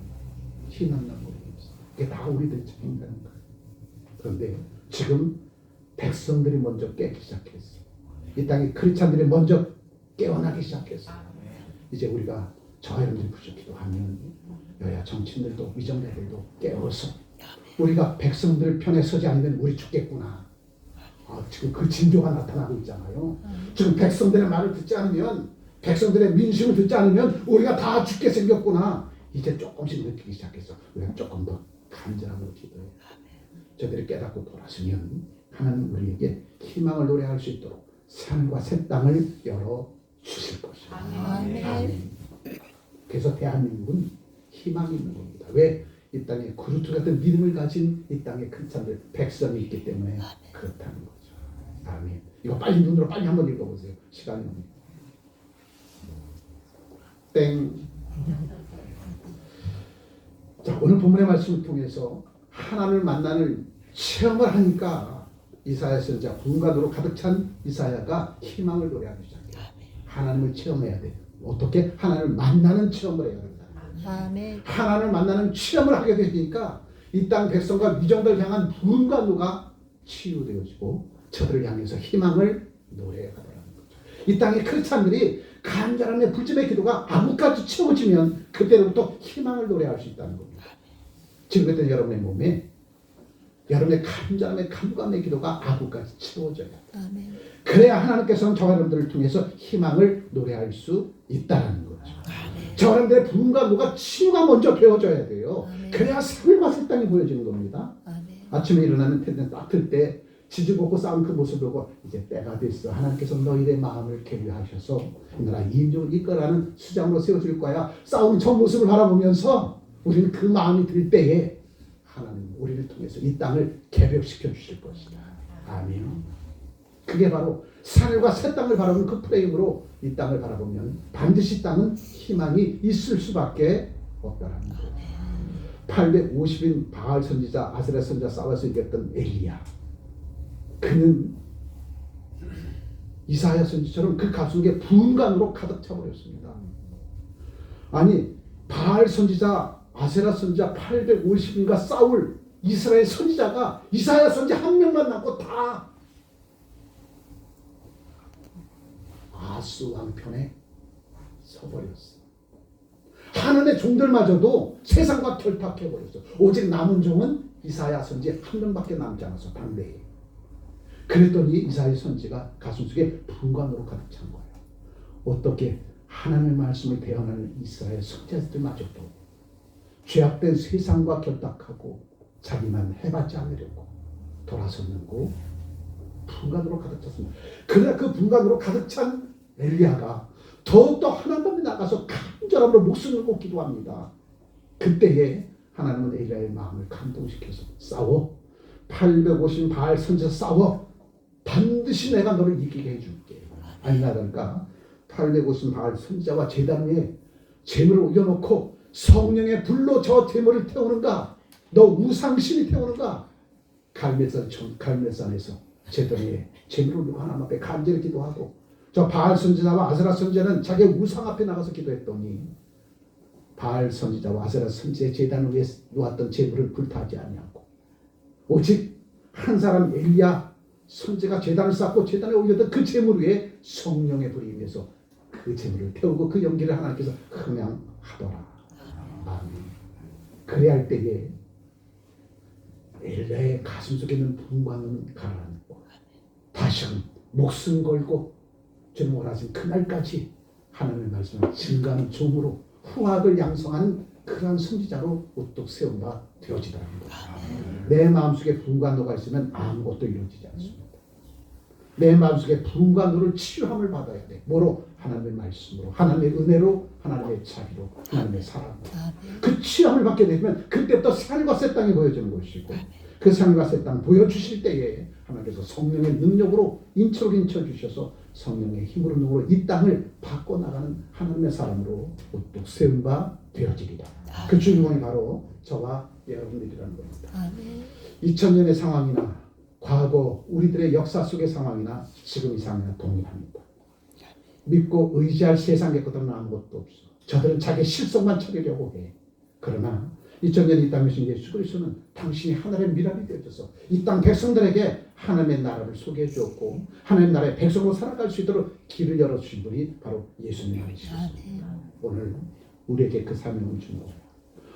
희망나 모르겠어. 이게 다 우리들 책임이라는 거예요. 그런데 지금 백성들이 먼저 깨기 시작했어. 이 땅의 크리스찬들이 먼저 깨어나기 시작했어. 이제 우리가 저와 여러분들이 부족기도 하면 여야 정치인들도 위정자들도 깨어서 우리가 백성들 편에 서지 않으면 우리 죽겠구나. 지금 그 징조가 나타나고 있잖아요. 지금 백성들의 말을 듣지 않으면 백성들의 민심을 듣지 않으면 우리가 다 죽게 생겼구나. 이제 조금씩 느끼기 시작했어. 우리가 조금 더 간절함으로 기도해. 저들이 깨닫고 돌아서면 하나님 우리에게 희망을 노래할 수 있도록 산과 새 땅을 열어 주실 것이다. 아멘. 그래서 대한민국은 희망이 있는 겁니다. 왜? 이 땅에 그루트 같은 믿음을 가진 이 땅의 크리스찬들 백성이 있기 때문에 그렇다는 거죠. 아멘. 이거 빨리 눈으로 빨리 한번 읽어보세요. 시간이 없네요. 땡. 자, 오늘 본문의 말씀을 통해서 하나님을 만나는 체험을 하니까 이사야 선지자 분간으로 가득 찬 이사야가 희망을 노래하기 시작해요. 하나님을 체험해야 돼. 어떻게? 하나님을 만나는 체험을 해야 된다. 아멘. 하나님을 만나는 체험을 하게 되니까 이 땅 백성과 미정들 향한 분간도가 치유되어지고 저들을 향해서 희망을 노래하더라는 거죠. 이 땅의 크리스찬들이 간절함의 불침의 기도가 아무까지 채워지면 그때로부터 희망을 노래할 수 있다는 겁니다. 지금 그때 여러분의 몸에 여러분의 간절함의 간구함의 기도가 아구까지 채워져야 합니다. 아멘. 그래야 하나님께서는 저와 여러분들을 통해서 희망을 노래할 수 있다는 거죠. 저와 여러분들의 부흥과 노가 치유가 먼저 되어져야 돼요. 아멘. 그래야 하늘과 새 땅이 보여지는 겁니다. 아멘. 아침에 일어나는 텐트 따뜻 때 지지볶고 싸운 그 모습을 보고 이제 때가 됐어. 하나님께서 너희의 마음을 계류하셔서 이 나라 임종을 이끌어가는 수장으로 세워줄 거야. 싸우는 저 모습을 바라보면서 우리는 그 마음이 들 때에 하나님 우리를 통해서 이 땅을 개벽시켜 주실 것이다. 아멘. 그게 바로 하늘과 새 땅을 바라보는 그 프레임으로 이 땅을 바라보면 반드시 땅은 희망이 있을 수밖에 없다라는 거예요. 850인 바알 선지자 아세라 선지자 싸워서 이겼던 엘리야, 그는 이사야 선지처럼 그 가슴에 분간으로 가득 차버렸습니다. 아니 바알 선지자 아세라 선지자 850인과 싸울 이스라엘 선지자가 이사야 선지 한 명만 남고 다 아수 왕 편에 서버렸어. 하나님의 종들마저도 세상과 결탁해버렸어. 오직 남은 종은 이사야 선지 한 명밖에 남지 않았어. 당대에. 그랬더니 이사야 선지가 가슴속에 분간으로 가득 찬 거예요. 어떻게 하나님의 말씀을 대언하는 이스라엘 선지자들마저도 죄악된 세상과 결탁하고 자기만 해받지 않으려고 돌아섰는고 분간으로 가득 찼습니다. 그러나 그 분간으로 가득 찬 엘리야가 더욱더 하나님 앞에 나가서 간절함으로 목숨을 꼭 기도합니다. 그때에 하나님은 엘리야의 마음을 감동시켜서 싸워 850 바알 선지자 싸워 반드시 내가 너를 이기게 해줄게. 아니라든가 850 바알 선지자와 제단 위에 재물을 올려놓고 성령의 불로 저 재물을 태우는가? 너 우상신이 태우는가? 갈멜산에서 제단 위에 재물을 올리고 하나님 앞에 간절히 기도하고 저 바알 선지자와 아세라 선지자는 자기 우상 앞에 나가서 기도했더니 바알 선지자와 아세라 선지자의 제단 위에 놓았던 재물을 불타지 아니하고 오직 한 사람 엘리야 선지가 제단을 쌓고 제단에 올렸던 그 재물 위에 성령의 불이 임해서 그 재물을 태우고 그 연기를 하나님께서 흠양하더라. 아멘. 그래야 할 때에 엘리야의 가슴속에 있는 분광은 가라앉고 다시금 목숨 걸고 주님 원하신 그날까지 하나님의 말씀을 증거하는 종으로 후학을 양성하는 그러한 선지자로 우뚝 세운 바 되어지더라는 거예요. 내 마음속에 분과 노가 있으면 아무것도 이루어지지 않습니다. 내 마음속에 분과 노를 치유함을 받아야 돼. 뭐로? 하나님의 말씀으로, 하나님의 은혜로, 하나님의 자비로, 하나님의 사랑으로. 그 치유함을 받게 되면 그때부터 산과 새 땅이 보여지는 것이고 그 산과 새 땅 보여주실 때에 하나님께서 성령의 능력으로 인초록 인쳐주셔서 성령의 힘으로 능으로 이 땅을 바꿔나가는 하나님의 사람으로 우뚝 세운 바 되어지리라. 그 주인공이 바로 저와 여러분들이라는 겁니다. 2000년의 상황이나 과거 우리들의 역사 속의 상황이나 지금 이 상황이나 동일합니다. 믿고 의지할 세상의 것들은 아무것도 없어. 저들은 자기 실속만 차리려고 해. 그러나 2000년 이 땅에 오신 예수 그리스도는 당신이 하늘의 미랄이 되어져서 이 땅 백성들에게 하나님의 나라를 소개해 주었고 하나님의 나라의 백성으로 살아갈 수 있도록 길을 열어주신 분이 바로 예수님이십니다. 오늘 우리에게 그 사명을 준 거예요.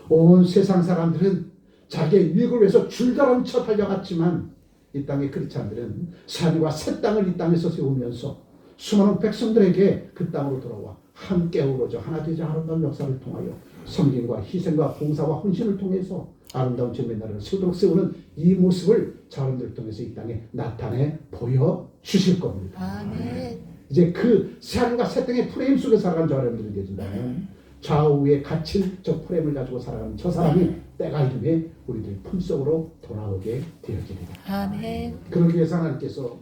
온 세상 사람들은 자기의 유익을 위해서 줄다란 쳐 달려갔지만 이 땅의 크리스찬들은 산과 새 땅을 이 땅에서 세우면서 수많은 백성들에게 그 땅으로 돌아와 함께 어우러져 하나 되자 아름다운 역사를 통하여 섬김과 희생과 봉사와 헌신을 통해서 아름다운 주님의 나라를 세우도록 세우는 이 모습을 저분들을 통해서 이 땅에 나타내 보여주실 겁니다. 아멘. 이제 그 산과 새 땅의 프레임 속에 살아가는 저 여러분들이 계신다면 좌우에 갇힌 저 프레임을 가지고 살아가는 저 사람이 때가 이름에 우리들 품속으로 돌아오게 되어지리라. 아멘. 그러기 위해서 하나님께서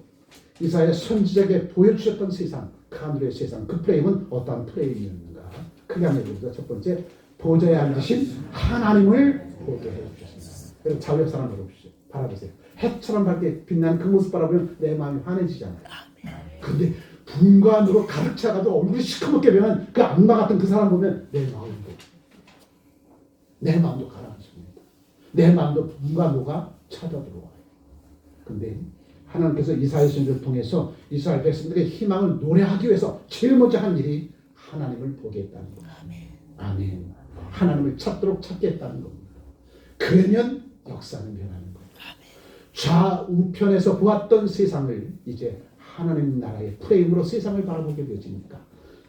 이사야 선지자에게 보여주셨던 세상, 그 하늘의 세상, 그 프레임은 어떠한 프레임이었는가? 크게 한번 해보자. 첫 번째, 보좌에 앉으신 하나님을 보게 해주셨습니다. 그래서 자유의 사람 바라보세요. 해처럼 밝게 빛나는 그 모습 바라보면 내 마음이 환해지잖아요. 그런데 분간으로 가득 차가도 얼굴이 시커멓게 변한 그 악마 같은 그 사람 보면 내 마음도 가라앉습니다. 내 마음도 분간노가 찾아 들어와요. 근데 하나님께서 이스라엘 선지자를 통해서 이스라엘 백성들의 희망을 노래하기 위해서 제일 먼저 한 일이 하나님을 보겠다는 겁니다. 아멘. 하나님을 찾도록 찾겠다는 겁니다. 그러면 역사는 변하는 거예요. 좌우편에서 보았던 세상을 이제 하나님 나라의 프레임으로 세상을 바라보게 되어지니까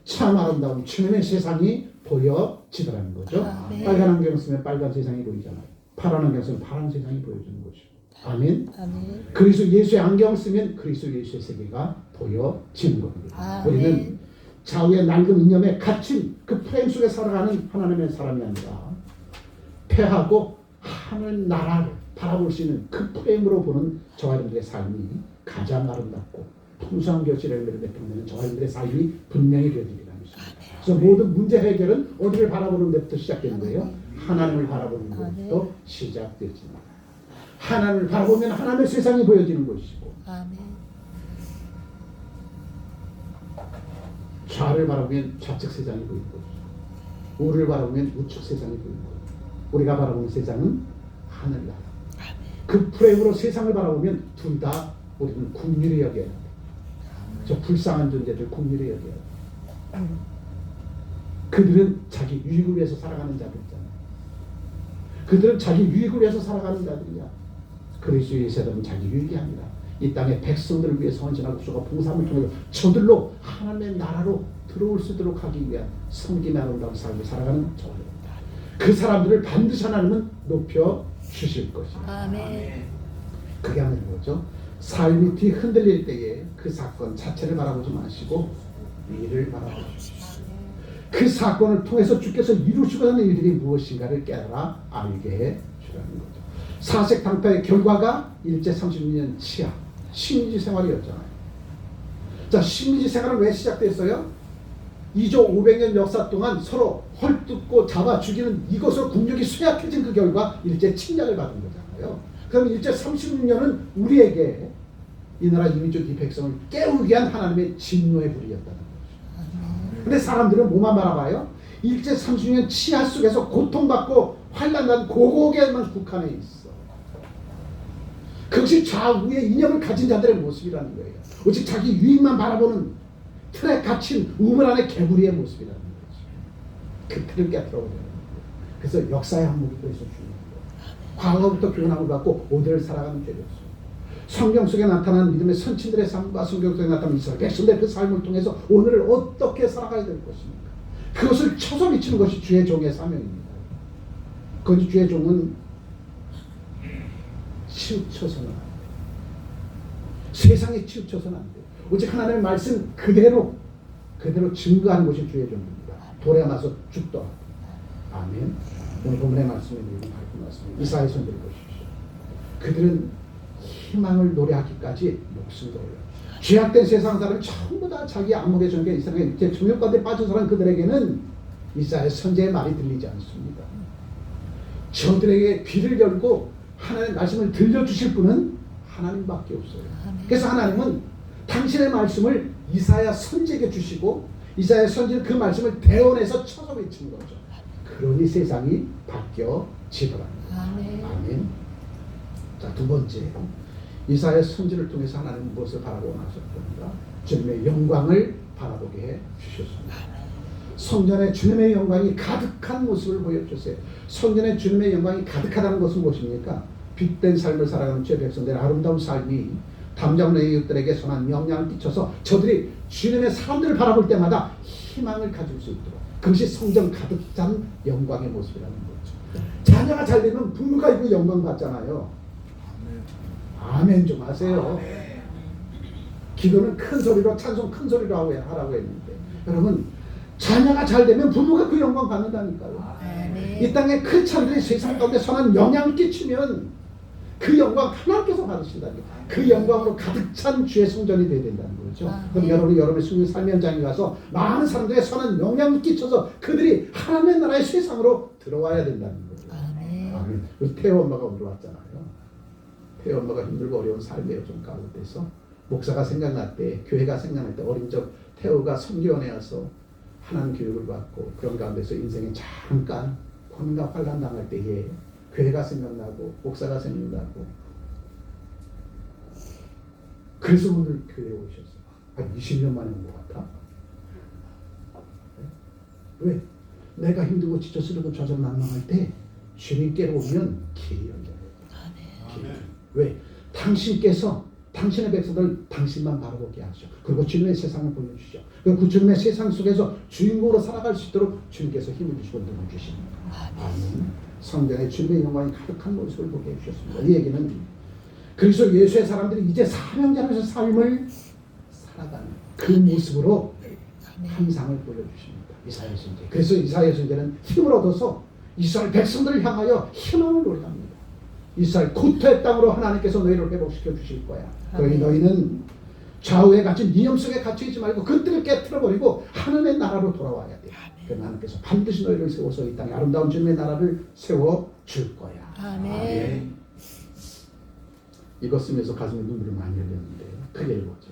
참 아름다운 주님의 세상이 보여지더라는 거죠. 아멘. 빨간 안경 쓰면 빨간 세상이 보이잖아요. 파란 안경 쓰면 파란 세상이 보여주는 것이고. 아멘. 아멘. 그리스도 예수의 안경 쓰면 그리스도 예수의 세계가 보여지는 겁니다. 아멘. 우리는 좌우의 낡은 이념에 갇힌 그 프레임 속에 살아가는 하나님의 사람이 아니라 패하고 하늘 나라를 바라볼 수 있는 그 프레임으로 보는 저와 여러분들의 삶이 가장 아름답고 풍성한 결실을 맺는 저와 여러분들의 삶이 분명히 되어지리라는 것입니다. 그래서 모든 문제 해결은 어디를 바라보는 데부터 시작되는 거예요? 하나님을 바라보는 것부터 시작되어집니다. 하나님을 바라보면 하나님의 세상이 보여지는 것이고 아멘. 좌를 바라보면 좌측 세상이 보이는 것이고 우를 바라보면 우측 세상이 보이는 것이고 우리가 바라보는 세상은 하늘나라. 그 프레임으로 세상을 바라보면 둘 다 우리는 긍휼히 여겨야 돼. 저 불쌍한 존재들 긍휼히 여겨야 돼. 그들은 자기 유익을 위해서 살아가는 자들 있잖아요. 그들은 자기 유익을 위해서 살아가는 자들이야. 그리스도의 세대는 자기 유익이 아니라 이 땅의 백성들을 위해서 헌신하고 수가 봉사함을 통해서 저들로 하나님의 나라로 들어올 수 있도록 하기 위한 섬김의 아름다운 삶을 살아가는 저들. 그 사람들을 반드시 하나님은 높여 주실 것이다. 아멘. 그게 아니라 뭐죠? 삶이 뒤 흔들릴 때에 그 사건 자체를 바라보지 마시고 위를 바라보십시오. 그 사건을 통해서 주께서 이루시고 하는 일들이 무엇인가를 깨달아 알게 해 주라는 거죠. 사색당파의 결과가 일제 36년 치하 식민지 생활이었잖아요. 자, 식민지 생활은 왜 시작됐어요? 2조 500년 역사 동안 서로 헐뜯고 잡아 죽이는 이것으로 국력이 쇠약해진 그 결과 일제 침략을 받은 거잖아요. 그럼 일제 36년은 우리에게 이 나라 이민족 이 백성을 깨우기 위한 하나님의 진노의 불이었다는 거죠. 근데 사람들은 뭐만 바라봐요? 일제 30년 치하 속에서 고통받고 환난난 고국에만 국한해 있어. 그것이 좌우의 이념을 가진 자들의 모습이라는 거예요. 오직 자기 유익만 바라보는 틀에 갇힌 우물 안의 개구리의 모습이라는 거죠. 그 틀을 깨뜨려버려야 돼요. 그래서 역사의 항목이 그래서 중요한 거예요. 과거부터 교훈함을 받고 오늘을 살아가는 죄였어요. 성경 속에 나타난 믿음의 선친들의 삶과 성경 속에 나타난 이스라엘 백성들의 그 삶을 통해서 오늘을 어떻게 살아가야 될 것입니까? 그것을 쳐서 비치는 것이 주의 종의 사명입니다. 그건 주의 종은 치우쳐서는 안 돼요. 세상에 치우쳐서는 안 돼요. 오직 하나님의 말씀 그대로 증거하는 것이 주의 종입니다. 돌에 맞서 죽더라. 아멘. 오늘 본문의 말씀에 있는 밝은 말씀입니다. 이사야 선지를 보십시오. 그들은 희망을 노래하기까지 목숨을 걸어요. 죄악된 세상 사람이 전부 다 자기 악물의 정에 이스라엘 정욕가운데 빠진 사람 그들에게는 이사야 선지의 말이 들리지 않습니다. 저들에게 귀를 열고 하나님의 말씀을 들려주실 분은 하나님밖에 없어요. 그래서 하나님은 당신의 말씀을 이사야 선지에게 주시고 이사야 선지는 그 말씀을 대언해서 쳐서 외치는 거죠. 그러니 세상이 바뀌어지더라는 거죠. 아멘. 자, 두 번째, 이사야 선지를 통해서 하나님은 무엇을 바라보고 나셨던가? 주님의 영광을 바라보게 해 주셨습니다. 성전에 주님의 영광이 가득한 모습을 보여주세요. 성전에 주님의 영광이 가득하다는 것은 무엇입니까? 빛된 삶을 살아가는 주의 백성들의 아름다운 삶이 담장의 이웃들에게 선한 영향을 끼쳐서 저들이 주님의 사람들을 바라볼 때마다 희망을 가질 수 있도록, 그것이 성전 가득 찬 영광의 모습이라는 거죠. 자녀가 잘 되면 부모가 이거 영광 받잖아요. 아멘 좀 하세요. 기도는 큰 소리로 찬송 큰 소리로 하라고 했는데 여러분, 자녀가 잘 되면 부모가 그 영광 받는다니까요. 이 땅에 큰 찬들이 세상 가운데 선한 영향을 끼치면 그 영광 하나님께서 받으신다니까. 그 영광으로 가득 찬 주의 성전이 되어야 된다는 거죠. 그럼 여러분이 여러분의 승리 삶의 현장에 가서 많은 사람들의 선한 영향을 끼쳐서 그들이 하나님의 나라의 세상으로 들어와야 된다는 거죠. 아멘. 우리 태호 엄마가 오늘 왔잖아요. 태호 엄마가 힘들고 어려운 삶의 요즘 가운데서 목사가 생각날 때, 교회가 생각날 때 어린 적 태호가 선교원에 와서 하나님 교육을 받고 그런 가운데서 인생에 잠깐 고민과 환난 당할 때에 교회가 생각나고 목사가 생각나고 그래서 오늘 교회에 오셨어요. 한 20년 만에 온 것 같아. 네? 왜? 내가 힘들고 지쳐 쓰러고 좌절 난망할 때 주님께로 오면 길이 열려요. 왜? 당신께서 당신의 백성들 당신만 바라보게 하시죠. 그리고 주님의 세상을 보여주시죠. 그 주님의 세상 속에서 주인공으로 살아갈 수 있도록 주님께서 힘을 주시고 능을 주십니다. 아멘. 성경에 주님의 영광이 가득한 모습을 보게 해주셨습니다. 이 얘기는 그리스도 예수의 사람들이 이제 사명자로서 삶을 살아가는 그 모습으로 환상을 보여주십니다. 이사야 선지. 그래서 이사야 선지는 힘을 얻어서 이스라엘 백성들을 향하여 희망을 노래합니다. 이스라엘 고토의 땅으로 하나님께서 너희를 회복시켜 주실 거야. 그러니 너희는 좌우에 갇힌 이념 속에 갇혀있지 말고 그들을 깨트려버리고 하나님의 나라로 돌아와야 돼. 그래서 하나님께서 반드시 너희를 세워서 이 땅에 아름다운 주님의 나라를 세워줄 거야. 아멘. 이것 쓰면서 가슴에 눈물을 많이 흘렸는데 크게 읽었죠.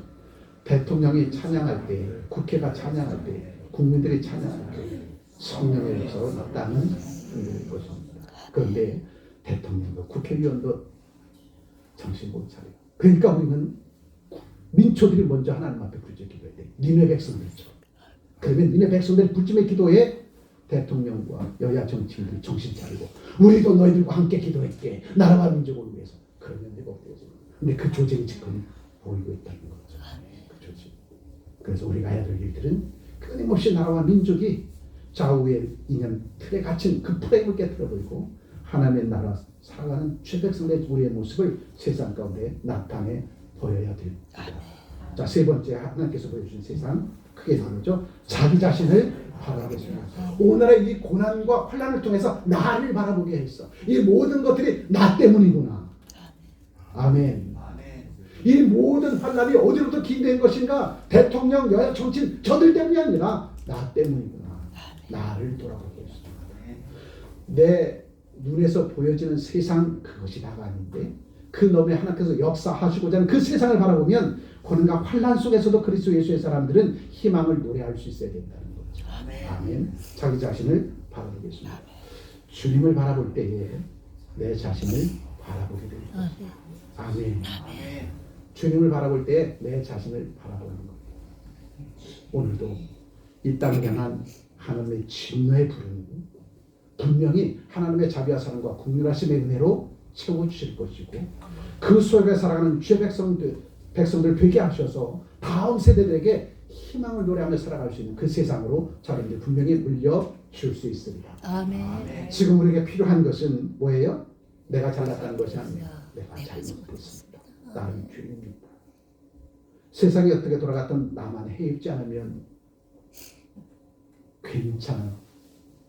대통령이 찬양할 때, 국회가 찬양할 때, 국민들이 찬양할 때 성령의 역사가 났다는 것입니다. 그런데 대통령도 국회의원도 정신 못 차려요. 그러니까 우리는 민초들이 먼저 하나님 앞에 부르짖어 기도해야 돼. 니네 백성들처럼. 그러면 니네 백성들 부르짖어 기도에 대통령과 여야 정치인들이 정신 차리고 우리도 너희들과 함께 기도할게. 나라와 민족을 위해서. 그러면 회복되어집니다. 근데 그 조직이 지금 보이고 있다는 거죠. 그 조직. 그래서 우리가 해야 될 일들은 끊임없이 나라와 민족이 좌우의 이념 틀에 갇힌 그 프레임을 깨뜨려버리고 하나님의 나라 살아가는 최백성의 우리의 모습을 세상 가운데 나타내 보여야 됩니다. 자, 세 번째 하나님께서 보여주신 세상 크게 나누죠. 자기 자신을 바라보겠습니다. 오늘의 이 고난과 환난을 통해서 나를 바라보게 했어. 이 모든 것들이 나 때문이구나. 아멘. 이 모든 환난이 어디로부터 기인된 것인가? 대통령, 여야, 정치인 저들 때문이 아니라 나 때문이구나. 나를 돌아보게 했습니다. 내 눈에서 보여지는 세상 그것이 다가 아닌데 그 너머에 하나님께서 역사하시고자 하는 그 세상을 바라보면 고난과 환난 속에서도 그리스도 예수의 사람들은 희망을 노래할 수 있어야 된다는 거죠. 아멘. 자기 자신을 바라보겠습니다. 주님을 바라볼 때에 내 자신을 바라보게 됩니다. 아멘. 주님을 바라볼 때에 내 자신을 바라보는 거예요. 오늘도 이 땅을 향한 하나님의 진노의 불은 분명히 하나님의 자비와 사랑과 긍휼하심의 은혜로 채워주실 것이고 그 속에 살아가는 주의 백성들 되게 하셔서 다음 세대들에게 희망을 노래하며 살아갈 수 있는 그 세상으로 자기들 분명히 물려줄 수 있습니다. 아멘. 지금 우리에게 필요한 것은 뭐예요? 내가 잘났다는 것이 아니라 내가 잘못했습니다. 나는 죄인입니다. 세상이 어떻게 돌아갔든 나만 해입지 않으면 괜찮아.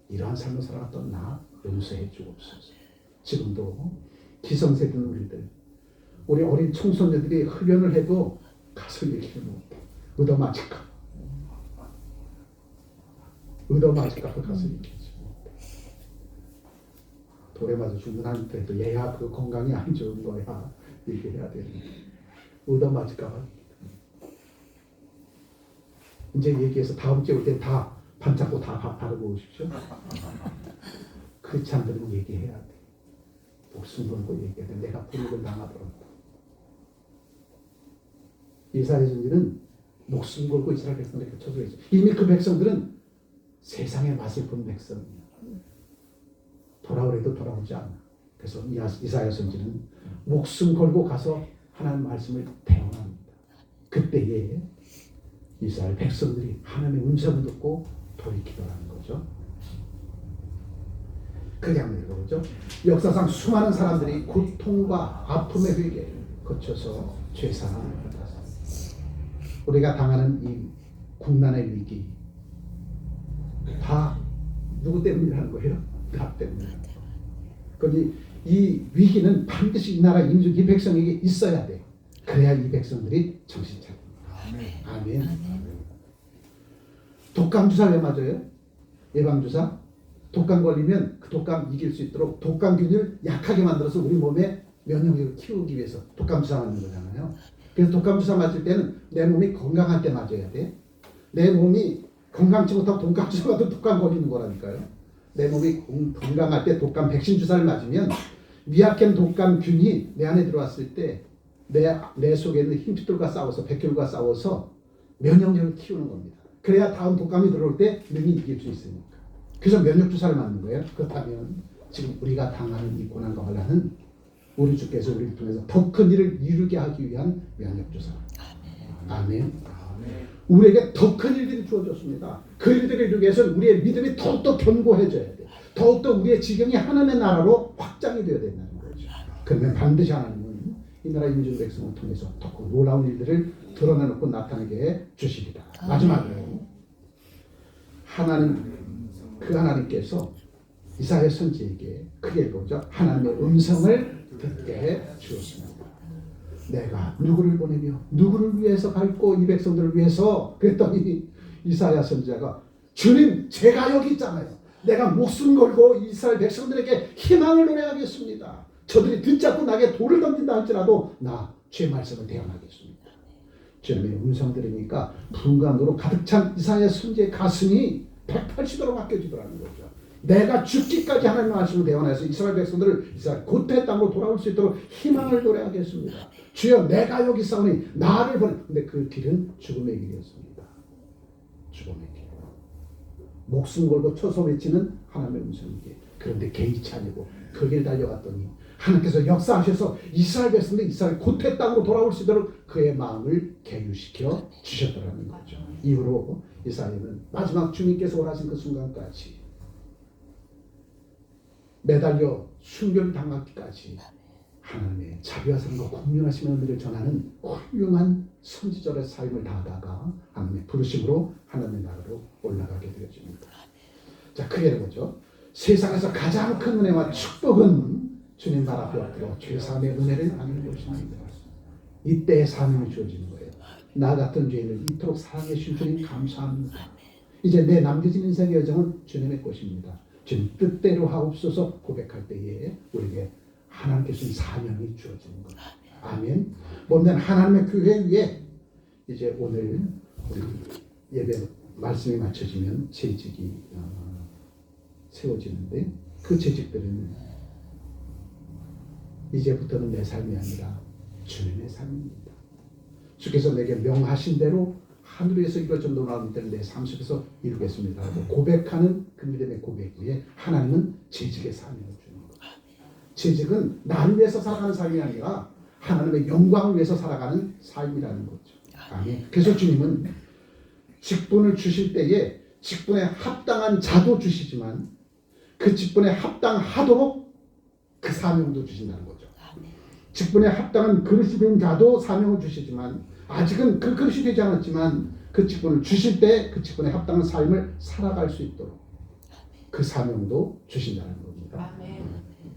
이러한 삶을 살아갔던 나 용서해 주옵소서. 지금도 기성세대는 우리 어린 청소년들이 흡연을 해도 가서 얘기를 못해. 얻어맞을까 가서 얘기하지 못해. 돌에 맞아 죽는 한테도 얘야 그 건강이 안 좋은 거야 얘기해야 되는데 얻어맞을까 봐. 이제 얘기해서 다음 주에 올 때 다 반짝고 다 바르고 오십시오. 그렇지 않으면 얘기해야 돼. 목숨 걸고 얘기해야 돼. 내가 불이익을 당하더라도. 이스라엘 선지는 목숨 걸고 이스라엘 백성들에게 쳐져 있어. 이미 그 백성들은 세상의 맛을 본 백성이야. 돌아오래도 돌아오지 않아. 그래서 이사야 선지는 목숨 걸고 가서 하나님 말씀을 대언합니다. 그때에 이스라엘 백성들이 하나님의 음성을 듣고 돌이키더라는 거죠. 그게 한번 읽어보죠. 역사상 수많은 사람들이 고통과 아픔의 회개 거쳐서 죄사함을 받았습니다. 우리가 당하는 이 국난의 위기 다 누구 때문이라는 거예요? 나 때문이라는 거예요. 그러니 이 위기는 반드시 이 나라 인류 이 백성에게 있어야 돼. 그래야 이 백성들이 정신 차립니다. 아멘. 독감 주사 왜 맞아요? 예방주사? 독감 걸리면 그 독감 이길 수 있도록 독감균을 약하게 만들어서 우리 몸에 면역력을 키우기 위해서 독감 주사 맞는 거잖아요. 그래서 독감 주사 맞을 때는 내 몸이 건강할 때 맞아야 돼. 내 몸이 건강치 못하고 독감 주사 맞으면 독감 걸리는 거라니까요. 내 몸이 건강할 때 독감 백신 주사를 맞으면 미약한 독감균이 내 안에 들어왔을 때 내 속에 있는 힘줄과 싸워서 백혈과 싸워서 면역력을 키우는 겁니다. 그래야 다음 독감이 들어올 때 능히 이길 수 있으니까. 그래서 면역 주사를 맞는 거예요. 그렇다면 지금 우리가 당하는 이 고난과 환난은 우리 주께서 우리를 통해서 더 큰 일을 이루게 하기 위한 면역 주사. 아멘. 우리에게 더 큰 일들이 주어졌습니다. 그 일들을 이루기 위해서는 우리의 믿음이 더욱더 견고해져야 돼요. 더욱더 우리의 지경이 하나님의 나라로 확장이 되어야 된다는 거죠. 그러면 반드시 하나님은 이 나라 인중 백성을 통해서 더 놀라운 일들을 드러내놓고 나타내게 해 주시리라. 마지막으로 그 하나님께서 이사야 선지에게 크게 보죠. 하나님의 음성을 듣게 해 주었습니다. 내가 누구를 보내며 누구를 위해서 갈고 이 백성들을 위해서 그랬더니 이사야 선지자가 주님 제가 여기 있잖아요. 내가 목숨 걸고 이스라엘 백성들에게 희망을 노래하겠습니다. 저들이 듣잡고 나에게 돌을 던진다 할지라도 나 주의 말씀을 대언하겠습니다. 주님의 음성 들으니까 분간으로 가득 찬 이사야 선지의 가슴이 180도로 바뀌어지더라는 거죠. 내가 죽기까지 하나님의 말씀을 대언해서 이스라엘 백성들을 이스라엘 고토의 땅으로 돌아올 수 있도록 희망을 노래하겠습니다. 주여 내가 여기 있사오니 나를 보내. 근데 그 길은 죽음의 길이었습니다. 죽음의 길. 목숨 걸고 쳐서 외치는 하나님의 음성이기에. 그런데 개의치 아니고 그 길 달려갔더니 하나님께서 역사하셔서 이스라엘 백성들이 이스라엘 고토의 땅으로 돌아올 수 있도록 그의 마음을 개유시켜 주셨더라는 거죠. 이후로 이사야는 마지막 주님께서 원하신 그 순간까지 매달려 순교를 당하기까지 하나님의 자비와 사랑과 공평하신 은혜를 전하는 훌륭한 선지자의 삶을 다하다가 하나님의 부르심으로 하나님의 나라로 올라가게 되어집니다. 자, 크게 보죠. 세상에서 가장 큰 은혜와 축복은 주님 발 앞에 엎드려 죄사함의 은혜를 나누는 것입니다. 이때의 사명이 주어지는 거예요. 나 같은 죄인을 이토록 사랑해 주신 주님 감사합니다. 이제 내 남겨진 인생의 여정은 주님의 것입니다. 주님 뜻대로 하옵소서 고백할 때에 우리에게 하나님께서 사명이 주어지는 것. 아멘. 보면 하나님의 교회 위에 이제 오늘 우리 예배 말씀이 맞춰지면 재직이 세워지는데 그 재직들은 이제부터는 내 삶이 아니라 주님의 삶입니다. 주께서 내게 명하신 대로 하늘에서 이루어져 놀라운 일들을 내 삶 속에서 이루겠습니다 하고 고백하는 그 믿음의 고백 위에 하나님은 재직의 사명을 주는 거예요. 재직은 나를 위해서 살아가는 삶이 아니라 하나님의 영광을 위해서 살아가는 삶이라는 거죠. 아멘. 그래서 주님은 직분을 주실 때에 직분에 합당한 자도 주시지만 그 직분에 합당하도록 그 사명도 주신다는 거죠. 직분에 합당한 그릇이 된 자도 사명을 주시지만 아직은 그 그릇이 되지 않았지만 그 직분을 주실 때 그 직분에 합당한 삶을 살아갈 수 있도록 그 사명도 주신다는 겁니다.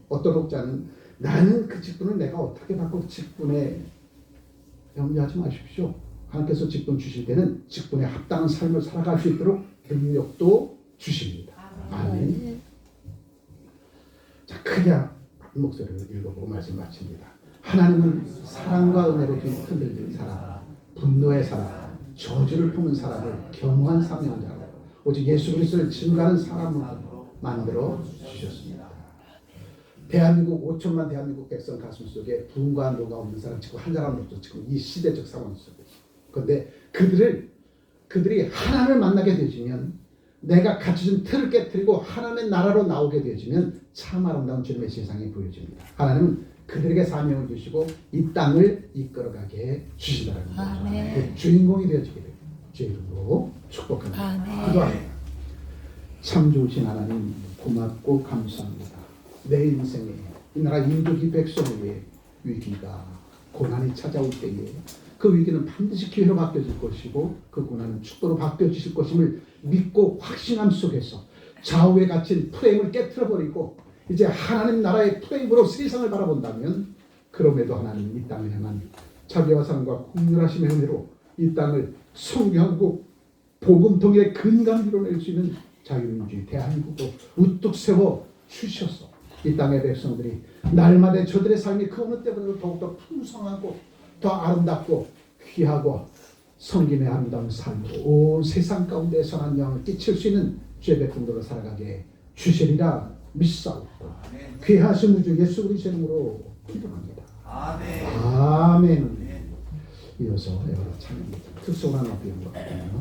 어떤 독자는 나는 그 직분을 내가 어떻게 받고 직분에 염려하지 마십시오. 하나님께서 직분 주실 때는 직분에 합당한 삶을 살아갈 수 있도록 능력도 주십니다. 아멘. 자, 크게 목소리를 읽어보고 말씀 마칩니다. 하나님은 사랑과 은혜로 흔들린 사람, 분노의 사람, 저주를 품은 사람을 겸허한 사명자로 오직 예수 그리스도를 증거하는 사람으로 만들어 주셨습니다. 대한민국 5천만 대한민국 백성 가슴 속에 부흥과 안도가 없는 사람 지금 한 사람도 없죠. 지금 이 시대적 상황 속에. 그런데 그들이 하나님을 만나게 되지면 내가 갖춰진 틀을 깨뜨리고 하나님의 나라로 나오게 되어지면 참 아름다운 주님의 세상이 보여집니다. 하나님은 그들에게 사명을 주시고 이 땅을 이끌어가게 주신다는 거죠. 그 주인공이 되어지게 됩니다. 주의 이름으로 축복합니다. 기도합니다. 참 좋으신 하나님 고맙고 감사합니다. 내 인생에 이 나라 인족 이 백성을 위해 위기가 고난이 찾아올 때에 그 위기는 반드시 기회로 바뀌어질 것이고 그 고난은 축복으로 바뀌어지실 것임을 믿고 확신함 속에서 좌우에 갇힌 프레임을 깨트려버리고 이제 하나님 나라의 프레임으로 세상을 바라본다면 그럼에도 하나님 이 땅을 향한 자비와 사랑과 공률하심의 은혜로 이 땅을 성경국 복음통일의 근간으로 낼 수 있는 자유민주주의 대한민국도 우뚝 세워 주셔서 이 땅의 백성들이 날마다 저들의 삶이 그 어느 때보다도 더욱더 풍성하고 더 아름답고 귀하고 성김의 아름다운 삶으로 온 세상 가운데 선한 영향을 끼칠 수 있는 주의 백성들로 살아가게 주시리라 믿사옵고 귀하신 우주 예수 그리스도 이름으로 기도합니다. 아멘. 이어서 여러 찬양 특수한 어비용과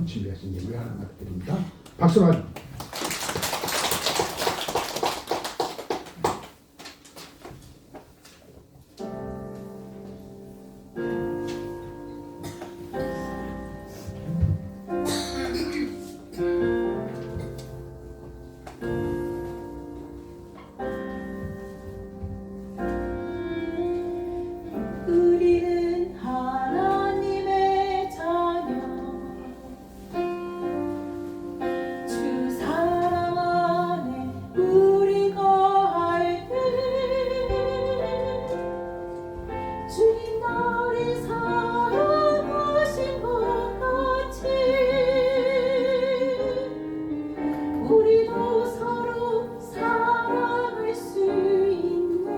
준비하신 예물 하나 드립니다. 박수로 하죠. 우리는 하나님의 자녀 주 사랑 안에 우리 거할 때 주님 나를 사랑하신 것 같이 우리도 서로 사랑할 수 있네.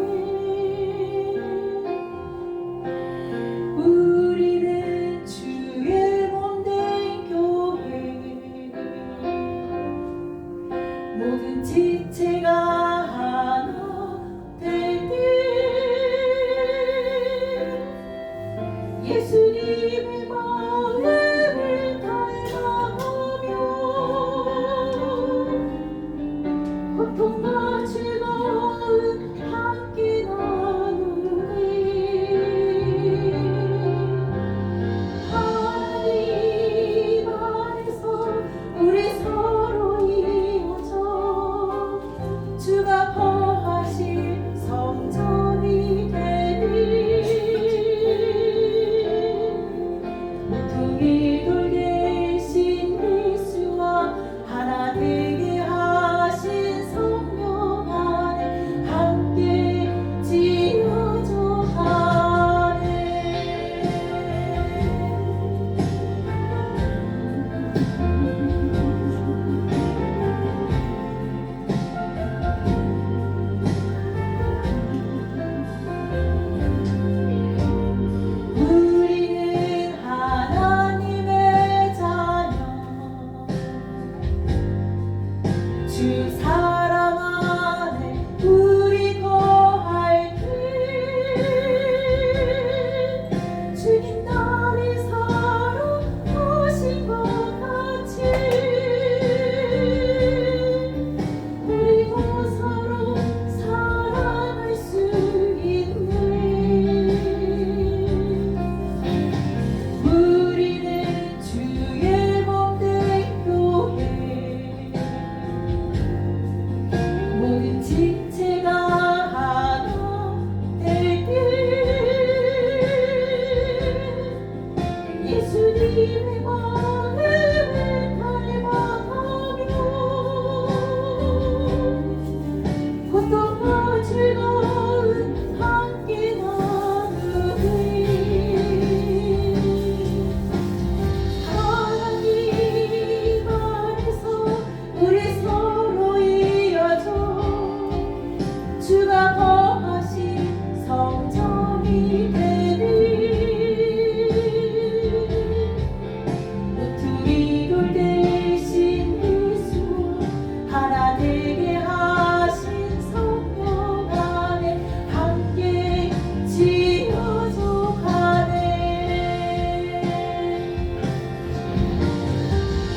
우리는 주의 몸된 교회 모든 지체가 하나 될 때 예수님의 마음을 닮아가며 고통과 즐거움 함께 나누네. 하나님 안에서 우리 서로 이어져 주가 거하실 성전이 되리. 모퉁이 돌 대신 예수와 하나 되게 하신 성령 안에 함께 지어져 가네. 우리는 하나님의 자녀 주 사랑 안에 우리 거할 때 주님 나를 사랑하신 것 같이 우리도 서로 사랑할 수 있네. 우리는 주의 몸된 교회 모든 지체가 하나 될 때 예수님의 마음을 닮아가며 고통과 즐거움 함께 나누네. 하나님 안에서 우리 서로 이어져 주가 거하신 성전이 되리. 모퉁이 돌 대신 예수 하나 되게 하신 성령 안에 함께 지어져 가네.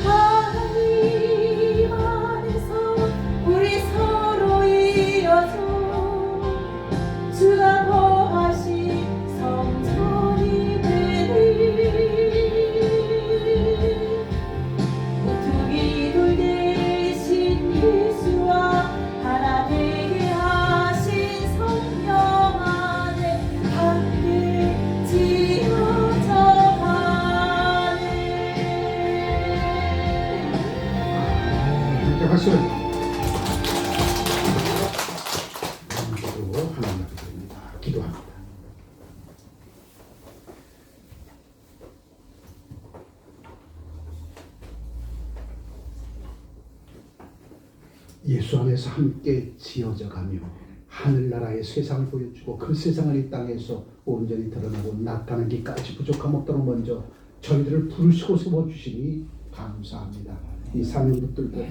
하나님 안에서 우리 서로 이어져 주가 거하신 성전이 되리. 모퉁이 돌 대신 예수와 하나 되게 하신 성령 안에 함께 지어져 가네. 함께 박수를. 기도 하나님 앞에 드립니다. 기도합니다. 예수 안에서 함께 지어져 가며 하늘나라의 세상을 보여주고 그 세상을 이 땅에서 온전히 드러나고 나타나기까지 부족함 없도록 먼저 저희들을 부르시고 세워주시니 감사합니다. 이 사명 붙들고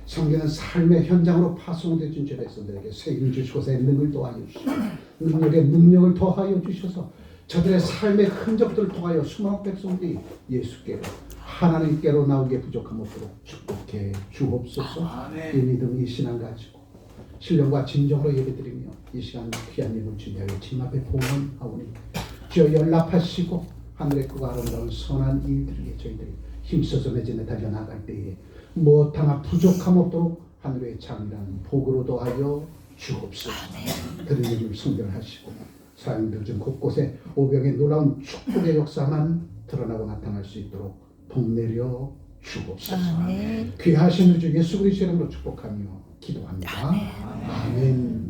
성경은 삶의 현장으로 파송되어진 죄 백성들에게 세임 주시고서 능을 더하여 주시고 능력에 능력을 더하여 주셔서 저들의 삶의 흔적들을 통하여 수많은 백성들이 예수께로 하나님께로 나오게 부족함 없도록 축복해 주옵소서. 이 믿음 이 신앙 가지고 신령과 진정으로 예배드리며 이 시간 귀한 예물 주님의 집 앞에 봉헌하오니 주여 연락하시고 하늘의 크고 아름다운 선한 일들에게 저희들이 힘써서 매진에 달려나갈 때에 무엇 하나 부족함 없도록 하늘의 창이라는 복으로 더하여 주옵소서. 드린 예물 성결하시고 사역들 중 곳곳에 오병의 놀라운 축복의 역사만 드러나고 나타날 수 있도록 복 내려 주옵소서. 아멘. 귀하신 우주 예수 그리스도 이름으로 축복하며 기도합니다. 아멘.